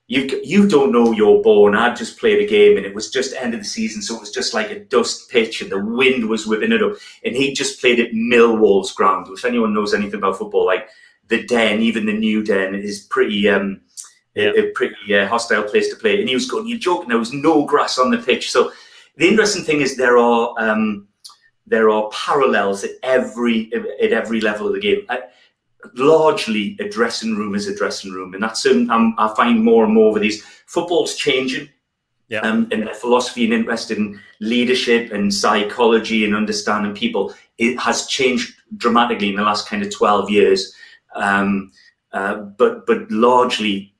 You don't know your ball, and I'd just played a game, and it was just end of the season, so it was just like a dust pitch, and the wind was whipping it up. And he just played at Millwall's ground. If anyone knows anything about football, like the Den, even the new Den, is pretty a pretty hostile place to play. And he was going, "You're joking? There was no grass on the pitch." So the interesting thing is there are parallels at every level of the game. Largely a dressing room is a dressing room, and that's I find more and more with these football's changing, and their philosophy and interest in leadership and psychology and understanding people, it has changed dramatically in the last kind of 12 years. But largely,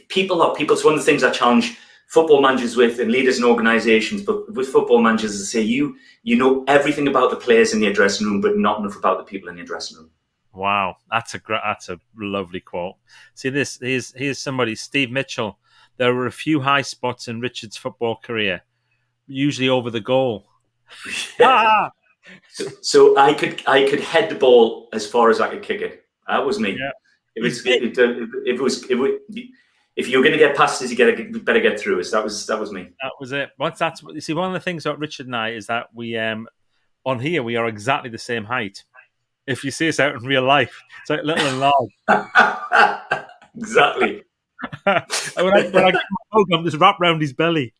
people are people. It's one of the things I challenge football managers with and leaders and organisations. But with football managers, I say you know everything about the players in your dressing room, but not enough about the people in your dressing room. Wow, that's a lovely quote. See this, here's somebody, Steve Mitchell. There were a few high spots in Richard's football career, usually over the goal. So I could head the ball as far as I could kick it. That was me. Yeah. If you're going to get past it, you better get through it. That was me. That was it. You see, one of the things about Richard and I is that we on here we are exactly the same height. If you see us out in real life, it's like little and large. Exactly. when I get my program, just wrap around his belly.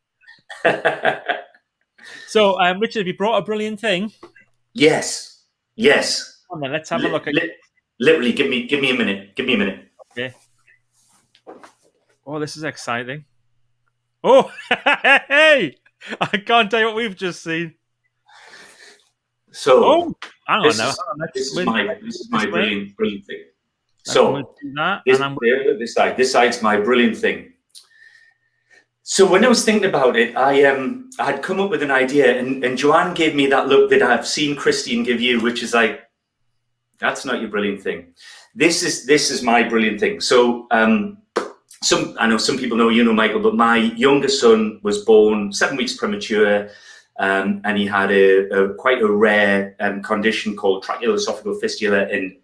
So, Richard, have you brought a brilliant thing? Yes. Come on, then, let's have a look. Literally, give me a minute. Give me a minute. Okay. Oh, this is exciting. Oh, hey! I can't tell you what we've just seen. So, hang on now. This is my brilliant thing. So, this side's my brilliant thing. So, when I was thinking about it, I had come up with an idea, and Joanne gave me that look that I've seen Christine give you, which is like, that's not your brilliant thing. This is my brilliant thing. So, I know some people know Michael, but my youngest son was born 7 weeks premature. And he had quite a rare condition called tracheoesophageal fistula and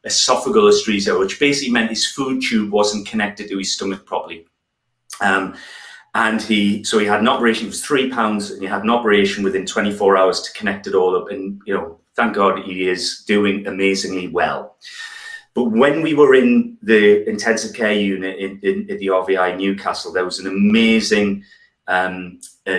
esophageal atresia, which basically meant his food tube wasn't connected to his stomach properly. And he had an operation. It was £3, and he had an operation within 24 hours to connect it all up. And thank God he is doing amazingly well. But when we were in the intensive care unit at the RVI Newcastle, there was an amazing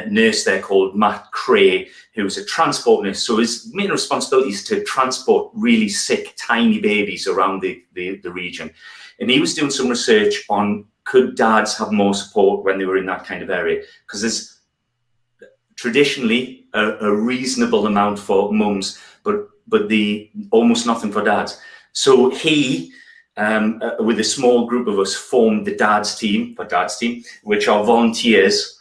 nurse there called Matt Cray, who was a transport nurse. So his main responsibility is to transport really sick, tiny babies around the region. And he was doing some research on could dads have more support when they were in that kind of area? Because there's traditionally a reasonable amount for mums, but the almost nothing for dads. So he, with a small group of us, formed the Dads Team, which are volunteers.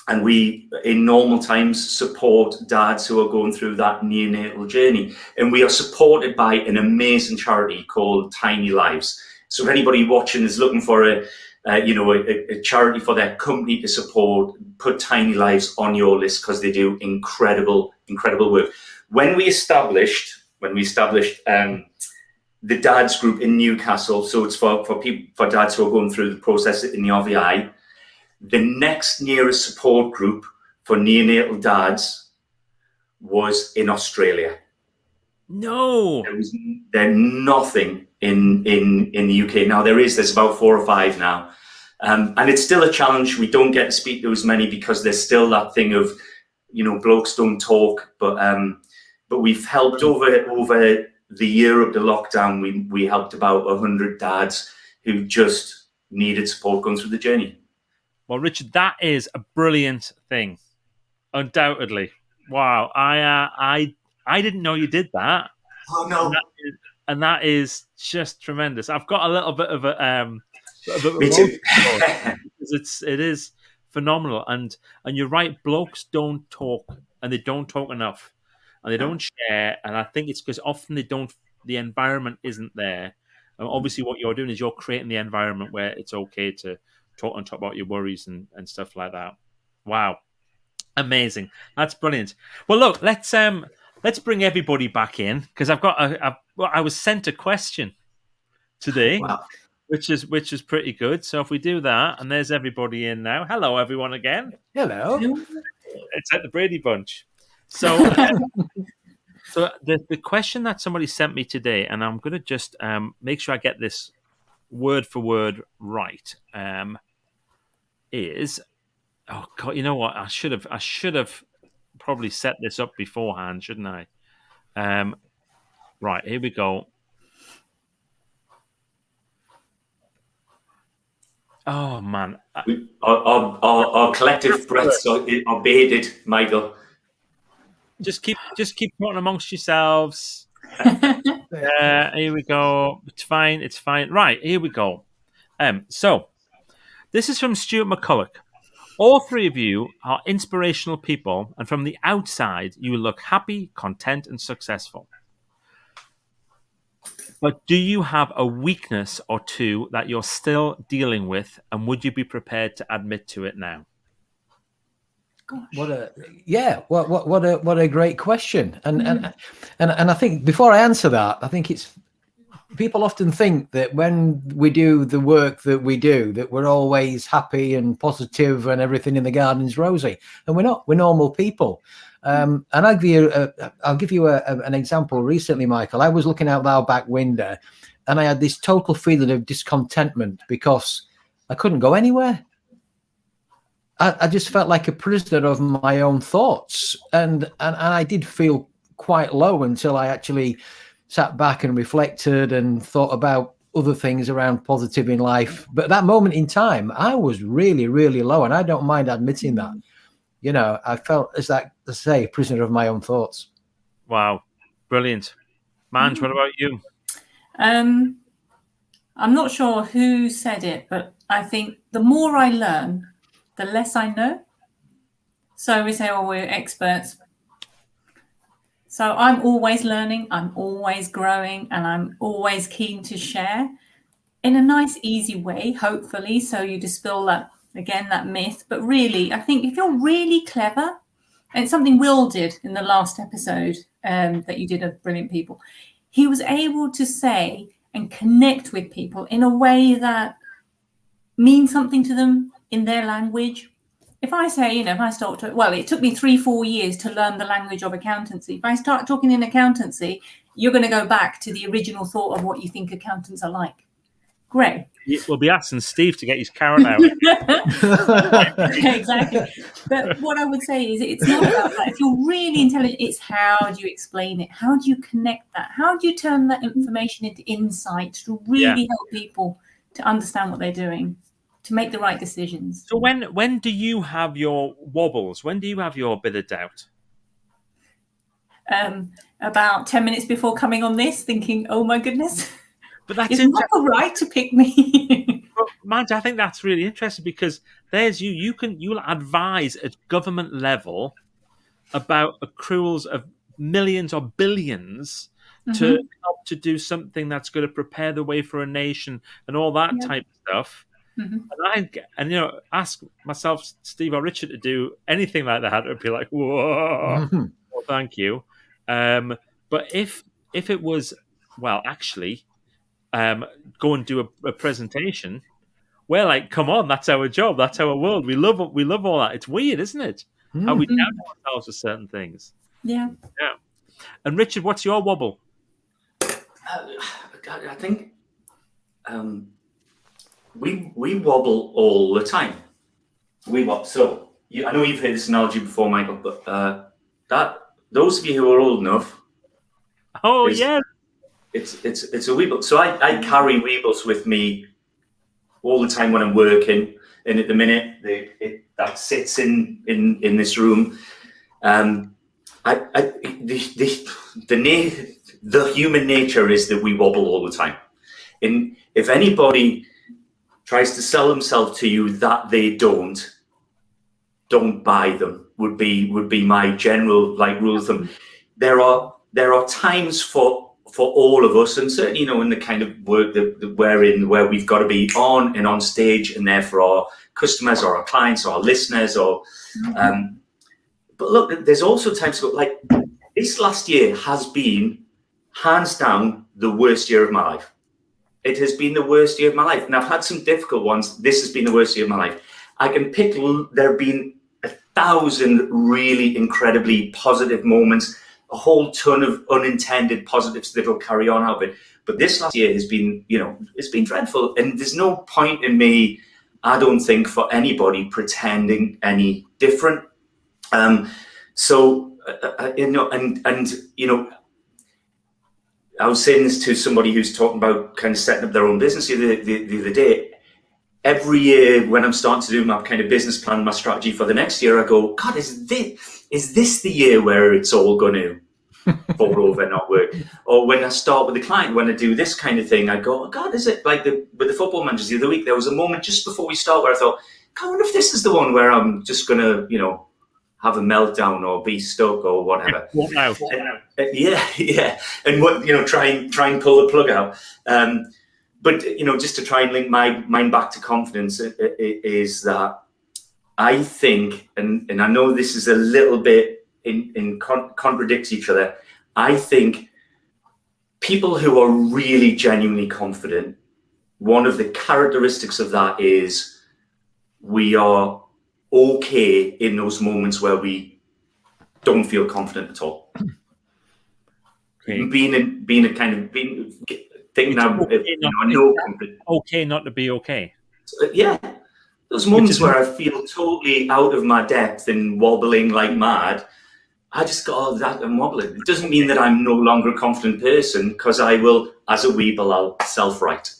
And we, in normal times, support dads who are going through that neonatal journey. And we are supported by an amazing charity called Tiny Lives. So if anybody watching is looking for a charity for their company to support, put Tiny Lives on your list because they do incredible work. When we established the dads group in Newcastle, so it's for dads who are going through the process in the RVI, the next nearest support group for neonatal dads was in Australia. No, there's nothing in the UK now. There's about 4 or 5 now, and it's still a challenge. We don't get to speak to as many because there's still that thing of blokes don't talk. But but we've helped over the year of the lockdown. We helped about 100 dads who just needed support going through the journey. Well, Richard, that is a brilliant thing, undoubtedly. Wow, I didn't know you did that. Oh no! And that is just tremendous. I've got a little bit of a Me too. It is phenomenal, and you're right. Blokes don't talk, and they don't talk enough, and they don't share. And I think it's because often the environment isn't there. And obviously, what you're doing is you're creating the environment where it's okay to talk and talk about your worries and stuff like that. Wow, amazing! That's brilliant. Well, look, let's bring everybody back in, because I was sent a question today. Wow. Which is pretty good. So if we do that, and there's everybody in now. Hello, everyone again. Hello. It's at the Brady Bunch. So, so the question that somebody sent me today, and I'm going to just make sure I get this word for word right, is, oh God, you know what? I should have probably set this up beforehand, shouldn't I? Right, here we go. Oh man, Our collective breaths are bated, Michael. Just keep talking amongst yourselves. Here we go. It's fine. Right, here we go. So this is from Stuart McCulloch. All three of you are inspirational people, and from the outside, you look happy, content, and successful. But do you have a weakness or two that you're still dealing with, and would you be prepared to admit to it now? Gosh. What a great question. And I think before I answer that, I think it's, people often think that when we do the work that we do, that we're always happy and positive and everything in the garden's rosy, and we're not. We're normal people. And I'll give you an example. Recently, Michael, I was looking out our back window, and I had this total feeling of discontentment because I couldn't go anywhere. I just felt like a prisoner of my own thoughts, and I did feel quite low until I actually sat back and reflected and thought about other things around positive in life. But at that moment in time, I was really, really low, and I don't mind admitting that. You know, I felt, as I say, prisoner of my own thoughts. Wow, brilliant. Manj, what about you? I'm not sure who said it, but I think the more I learn, the less I know. So we say, oh, we're experts. So I'm always learning, I'm always growing, and I'm always keen to share in a nice, easy way, hopefully. So you dispel that myth. But really, I think if you're really clever, and it's something Will did in the last episode that you did of Brilliant People, he was able to say and connect with people in a way that means something to them in their language. If I say, if I start to, well, it took me 3-4 years to learn the language of accountancy. If I start talking in accountancy, you're going to go back to the original thought of what you think accountants are like. Great. We'll be asking Steve to get his carrot out. Exactly. But what I would say is, it's not about that. If you're really intelligent, it's how do you explain it? How do you connect that? How do you turn that information into insight to really help people to understand what they're doing, to make the right decisions? So when do you have your wobbles? When do you have your bit of doubt? About 10 minutes before coming on this, thinking, oh my goodness. But that's it's not right to pick me. Well, Madge, I think that's really interesting, because there's you'll advise at government level about accruals of millions or billions to help to do something that's going to prepare the way for a nation and all that type of stuff. And ask myself, Steve or Richard, to do anything like that, it'd be like, whoa, well, thank you. But if it was, well, actually, go and do a presentation, we're like, come on, that's our job, that's our world. We love all that. It's weird, isn't it? How we doubt ourselves with certain things. Yeah. And Richard, what's your wobble? I think we wobble all the time. I know you've heard this analogy before, Michael, but those of you who are old enough, Oh, is- yeah. it's a Weeble. So I carry Weebles with me all the time when I'm working, and at the minute that sits in this room. The human nature is that we wobble all the time, and if anybody tries to sell themselves to you that they don't buy them. Would be my general rule of thumb. There are times for all of us, and certainly in the kind of work that we're in, where we've got to be on and on stage, and there for our customers or our clients or our listeners, or but look, there's also times like this last year has been hands down the worst year of my life. It has been the worst year of my life, and I've had some difficult ones. This has been the worst year of my life. I can pick. There have been 1,000 really incredibly positive moments, a whole ton of unintended positives that will carry on out of it. But this last year has been, it's been dreadful, and there's no point in me, I don't think, for anybody pretending any different. I was saying this to somebody who's talking about kind of setting up their own business the other day. Every year when I'm starting to do my kind of business plan, my strategy for the next year, I go, God, is this the year where it's all going to fall over and not work? Or when I start with a client, when I do this kind of thing, I go, oh, God, is it like with the football managers the other week? There was a moment just before we start where I thought, God, I wonder if this is the one where I'm just going to, have a meltdown or be stuck or whatever. Wow. Yeah. And try and pull the plug out. But, just to try and link my mind back to confidence is that I think, and I know this is a little bit contradicts each other. I think people who are really genuinely confident, one of the characteristics of that is we are okay in those moments where we don't feel confident at all. Okay. Okay not to be okay. Yeah, those moments where I feel totally out of my depth and wobbling like mad, I just go, that I'm wobbling. It doesn't mean that I'm no longer a confident person, because I will, as a Weeble, I'll self-write.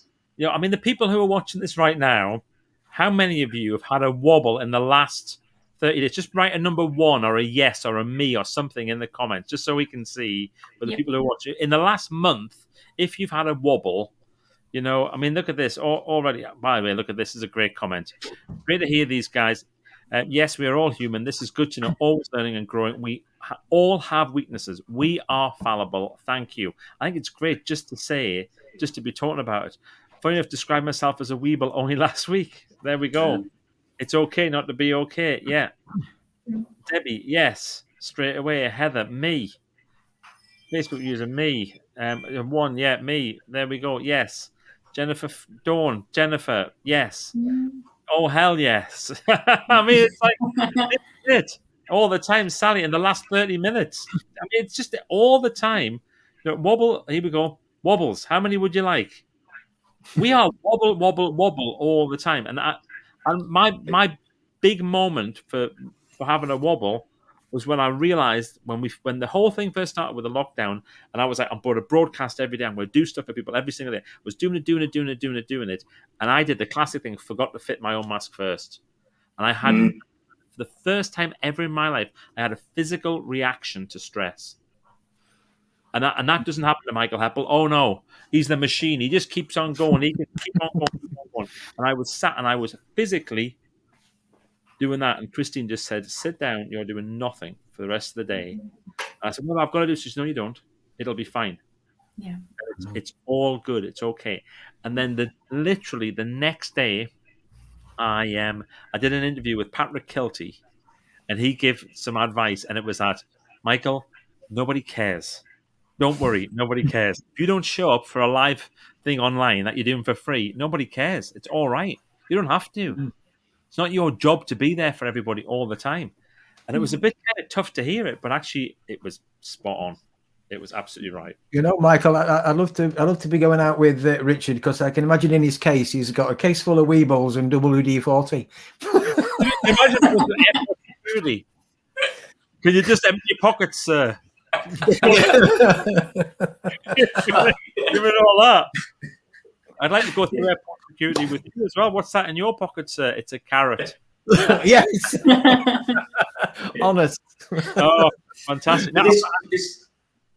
I mean, the people who are watching this right now, how many of you have had a wobble in the last 30 days? Just write a number 1 or a yes or a me or something in the comments, just so we can see for the people who are watching. In the last month, if you've had a wobble, I mean, look at this already. By the way, look at this. This is a great comment. Great to hear these guys. Yes, we are all human. This is good to know. Always learning and growing. We all have weaknesses. We are fallible. Thank you. I think it's great just to be talking about it. Funny enough, described myself as a Weeble only last week. There we go. It's okay not to be okay. Yeah. Debbie, yes. Straight away. Heather, me. Facebook user, me. 1, yeah, me. There we go. Yes. Jennifer, Dawn, Jennifer, yes. Oh, hell yes. I mean, it's like, it all the time, Sally, in the last 30 minutes. I mean, it's just all the time. Wobble, here we go. Wobbles. How many would you like? We are wobble all the time. And my big moment for having a wobble was when I realized when the whole thing first started with the lockdown, and I was like, I'm going to broadcast every day. I'm going to do stuff for people every single day. I was doing it. And I did the classic thing, forgot to fit my own mask first. And I had, for the first time ever in my life, I had a physical reaction to stress. And that doesn't happen to Michael Heppel. Oh no, he's the machine. He just keeps on going. He can keep on going. And I was sat and I was physically doing that. And Christine just said, sit down. You're doing nothing for the rest of the day. And I said, well, I've got to do this. She said, no, you don't. It'll be fine. Yeah. It's all good. It's okay. And then literally the next day, I did an interview with Patrick Kilty, and he gave some advice. And it was that, Michael, nobody cares. Don't worry, nobody cares. If you don't show up for a live thing online that you're doing for free, nobody cares. It's all right. You don't have to. It's not your job to be there for everybody all the time. And it was a bit kind of tough to hear it, but actually it was spot on. It was absolutely right. Michael, I'd love to be going out with Richard, because I can imagine in his case he's got a case full of Weebles and WD-40. Imagine it was really. Can you just empty your pockets, sir? Give it all up. I'd like to go through airport security with you as well. What's that in your pocket, sir? It's a carrot. Yes. Honest. Oh, fantastic. Now,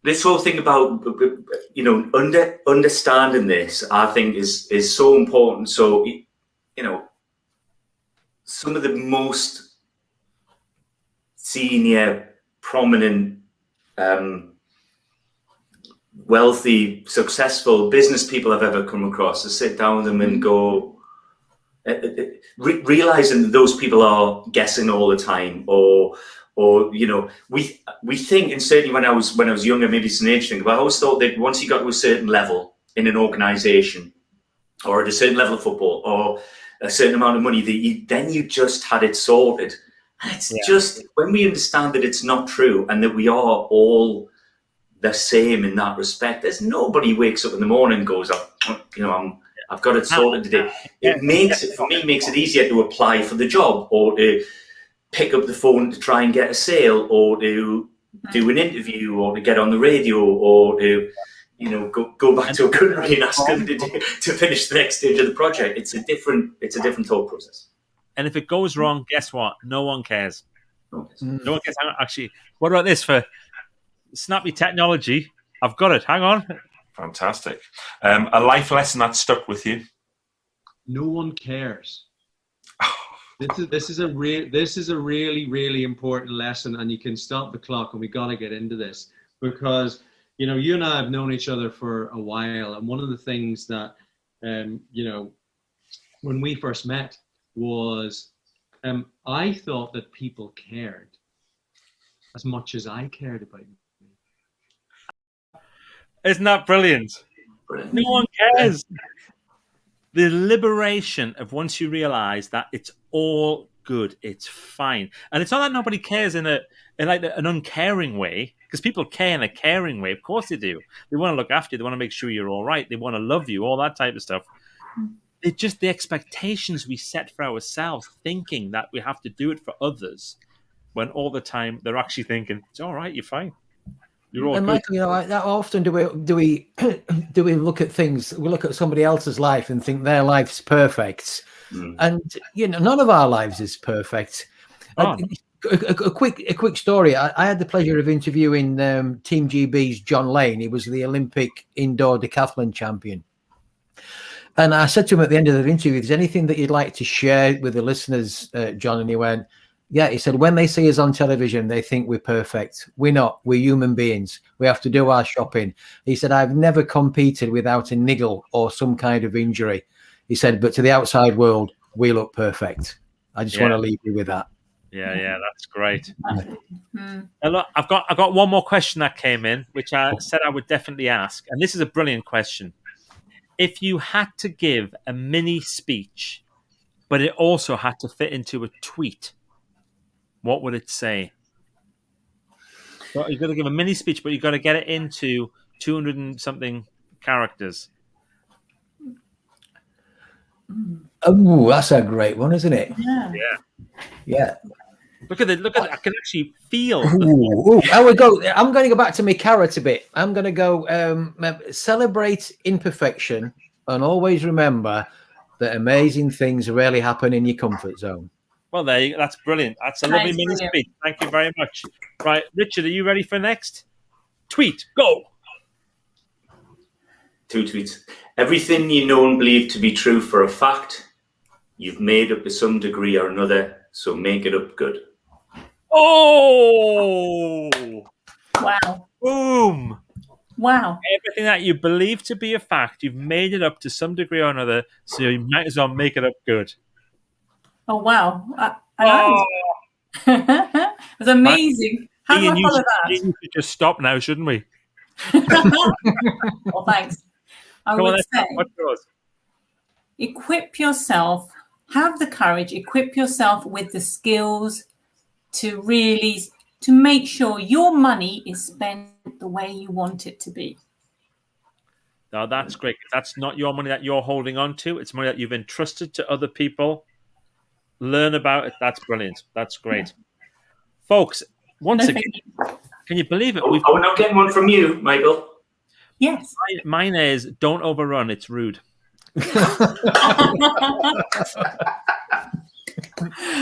This whole thing about understanding this, I think, is so important. So, some of the most senior, prominent, wealthy, successful business people I've ever come across, to sit down with them and go, realizing that those people are guessing all the time, or we think, and certainly when I was younger, maybe it's an age thing, but I always thought that once you got to a certain level in an organization, or at a certain level of football, or a certain amount of money, then you just had it sorted. And it's just, when we understand that it's not true and that we are all the same in that respect, there's nobody wakes up in the morning and goes, I've got it sorted today. It makes it easier to apply for the job, or to pick up the phone to try and get a sale, or to do an interview, or to get on the radio, or to go back to a country and ask them to finish the next stage of the project. It's a different thought process. And if it goes wrong, guess what? No one cares. No one cares. Actually, what about this for snappy technology? I've got it. Hang on. Fantastic. A life lesson that stuck with you? No one cares. This is a really, really important lesson, and you can stop the clock, and we got to get into this, because you and I have known each other for a while, and one of the things that when we first met was I thought that people cared as much as I cared about you. Isn't that brilliant? No one cares. The liberation of once you realize that it's all good, it's fine, and it's not that nobody cares in like an uncaring way, because people care in a caring way. Of course they do. They want to look after you. They want to make sure you're all right. They want to love you. All that type of stuff. It's just the expectations we set for ourselves, thinking that we have to do it for others, when all the time they're actually thinking, "It's all right. You're fine. You're all and good." Michael, how often do we look at things? We look at somebody else's life and think their life's perfect, and none of our lives is perfect. Oh. A quick story. I had the pleasure of interviewing Team GB's John Lane. He was the Olympic indoor decathlon champion. And I said to him at the end of the interview, "Is there anything that you'd like to share with the listeners, John?" And he went, "Yeah." He said, "When they see us on television, they think we're perfect. We're not. We're human beings. We have to do our shopping." He said, "I've never competed without a niggle or some kind of injury." He said, "But to the outside world, we look perfect." I just want to leave you with that. Yeah, that's great. And look, I've got one more question that came in, which I said I would definitely ask, and this is a brilliant question. If you had to give a mini speech, but it also had to fit into a tweet, what would it say? So you've got to give a mini speech, but you've got to get it into 200 and something characters. Oh, that's a great one, isn't it? Yeah. Look at it. I can actually feel. I would go. I'm going to go back to my carrot a bit. I'm going to go celebrate imperfection and always remember that amazing things rarely happen in your comfort zone. Well, there you go. That's brilliant. That's a lovely mini speech. Thank you very much. Right, Richard, are you ready for next? Tweet, go. 2 tweets. Everything you know and believe to be true for a fact, you've made up to some degree or another, so make it up good. Oh! Wow. Boom! Wow. Everything that you believe to be a fact, you've made it up to some degree or another, so you might as well make it up good. Oh, wow. It was amazing. How do I follow that? We should just stop now, shouldn't we? Well, thanks. I would say, what's yours? equip yourself, have the courage, equip yourself with the skills to make sure your money is spent the way you want it to be. No, that's great. That's not your money that you're holding on to. It's money that you've entrusted to other people. Learn about it. That's brilliant. That's great. Folks, Once No, again, thank you. can you believe it? Oh, we're not getting one from you, Michael. Yes. Mine is don't overrun. It's rude.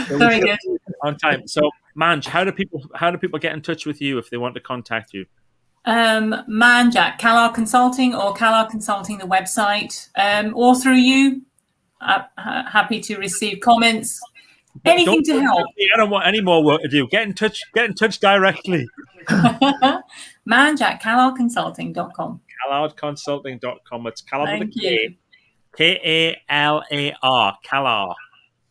Very good. On time. So, Manj, how do people get in touch with you if they want to contact you? Manj at Calar Consulting or Calar Consulting, the website, or through you. Happy to receive comments. Anything to help. I don't want any more work to do. Get in touch directly. Manj at CalarConsulting.com. CalarConsulting.com. It's Calar with Thank a K. you. Kalar. Calar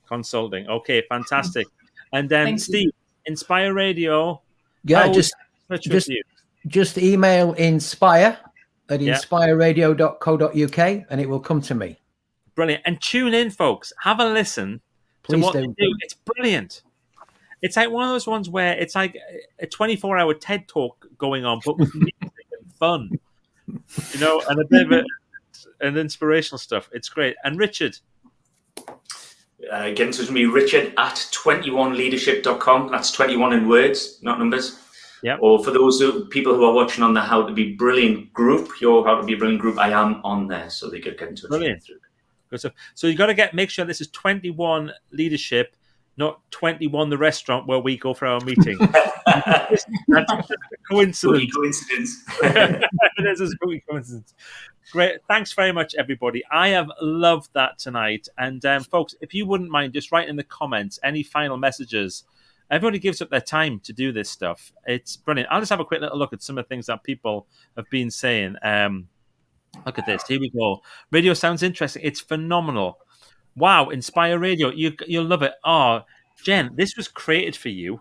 Consulting. Okay, fantastic. And then Thank Steve, Inspire Radio. Yeah, how just would we touch with you? just email inspire at Yeah. inspireradio.co.uk and it will come to me. Brilliant. And tune in, folks. Have a listen to Please what do. they do. It's brilliant. It's like one of those ones where it's like a 24-hour TED talk going on, but with music and fun, you know, and a bit of an inspirational stuff. It's great. And Richard, Get in touch with me, Richard at 21leadership.com. That's 21 in words, not numbers. Yep. Or for those people who are watching on the How to Be Brilliant group, your How to Be Brilliant group, I am on there, so they could get in touch Brilliant. with me. good stuff. So you got to make sure this is 21 Leadership, not 21 the restaurant where we go for our meeting. That's a coincidence. Coincidence. It is a spooky coincidence. Great. Thanks very much, everybody. I have loved that tonight. And folks, if you wouldn't mind just write in the comments any final messages. Everybody gives up their time to do this stuff. It's brilliant. I'll just have a quick little look at some of the things that people have been saying. Look at this. Here we go. Radio sounds interesting. It's phenomenal. Wow, Inspire Radio. You'll love it. Oh, Jen, this was created for you.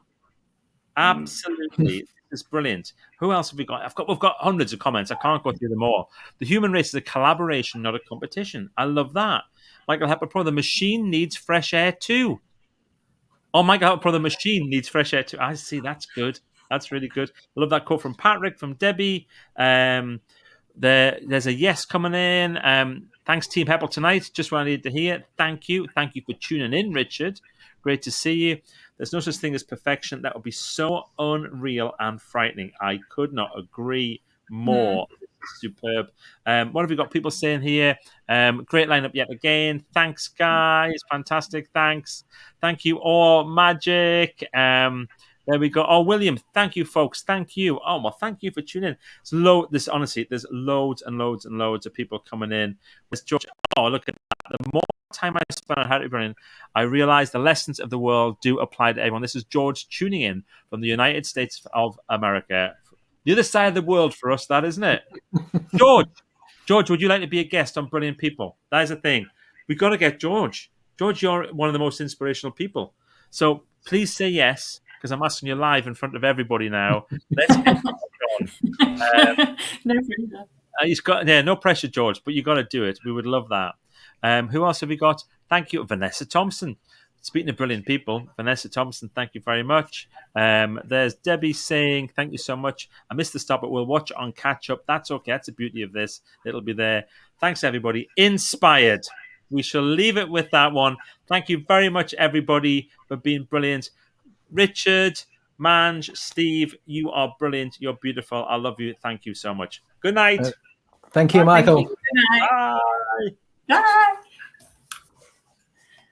Absolutely. It's brilliant. Who else have we got? We've got hundreds of comments. I can't go through them all. The human race is a collaboration, not a competition. I love that. Michael Hepper Pro, the machine needs fresh air too. Oh, Michael Hepper Pro, the machine needs fresh air too. I see. That's good. That's really good. I love that quote from Patrick, from Debbie. There's a yes coming in. Thanks, Team Heppel tonight. Just what I needed to hear. Thank you. Thank you for tuning in, Richard. Great to see you. There's no such thing as perfection. That would be so unreal and frightening. I could not agree more. Superb. What have we got? People saying here? Great lineup yet again. Thanks, guys. Fantastic. Thanks. Thank you all. Magic. There we go. Oh, William, thank you, folks. Thank you. Oh, well, thank you for tuning in. Honestly, there's loads and loads and loads of people coming in. There's George. Oh, look at that. The more time I spend on How to Be Brilliant, I realize the lessons of the world do apply to everyone. This is George tuning in from the United States of America. The other side of the world for us, that, isn't it? George, would you like to be a guest on Brilliant People? That is the thing. We've got to get George. George, you're one of the most inspirational people. So please say yes, because I'm asking you live in front of everybody now. Let's get on. No pressure. He's got no pressure, George, but you got to do it. We would love that. Who else have we got? Thank you, Vanessa Thompson. Speaking of brilliant people, Vanessa Thompson, thank you very much. There's Debbie saying, thank you so much. I missed the stop, but we'll watch it on catch up. That's okay. That's the beauty of this. It'll be there. Thanks, everybody. Inspired. We shall leave it with that one. Thank you very much, everybody, for being brilliant. Richard, Manj, Steve, you are brilliant. You're beautiful. I love you. Thank you so much. Good night. Thank you, Michael. Thank you. Good night. Bye. Bye.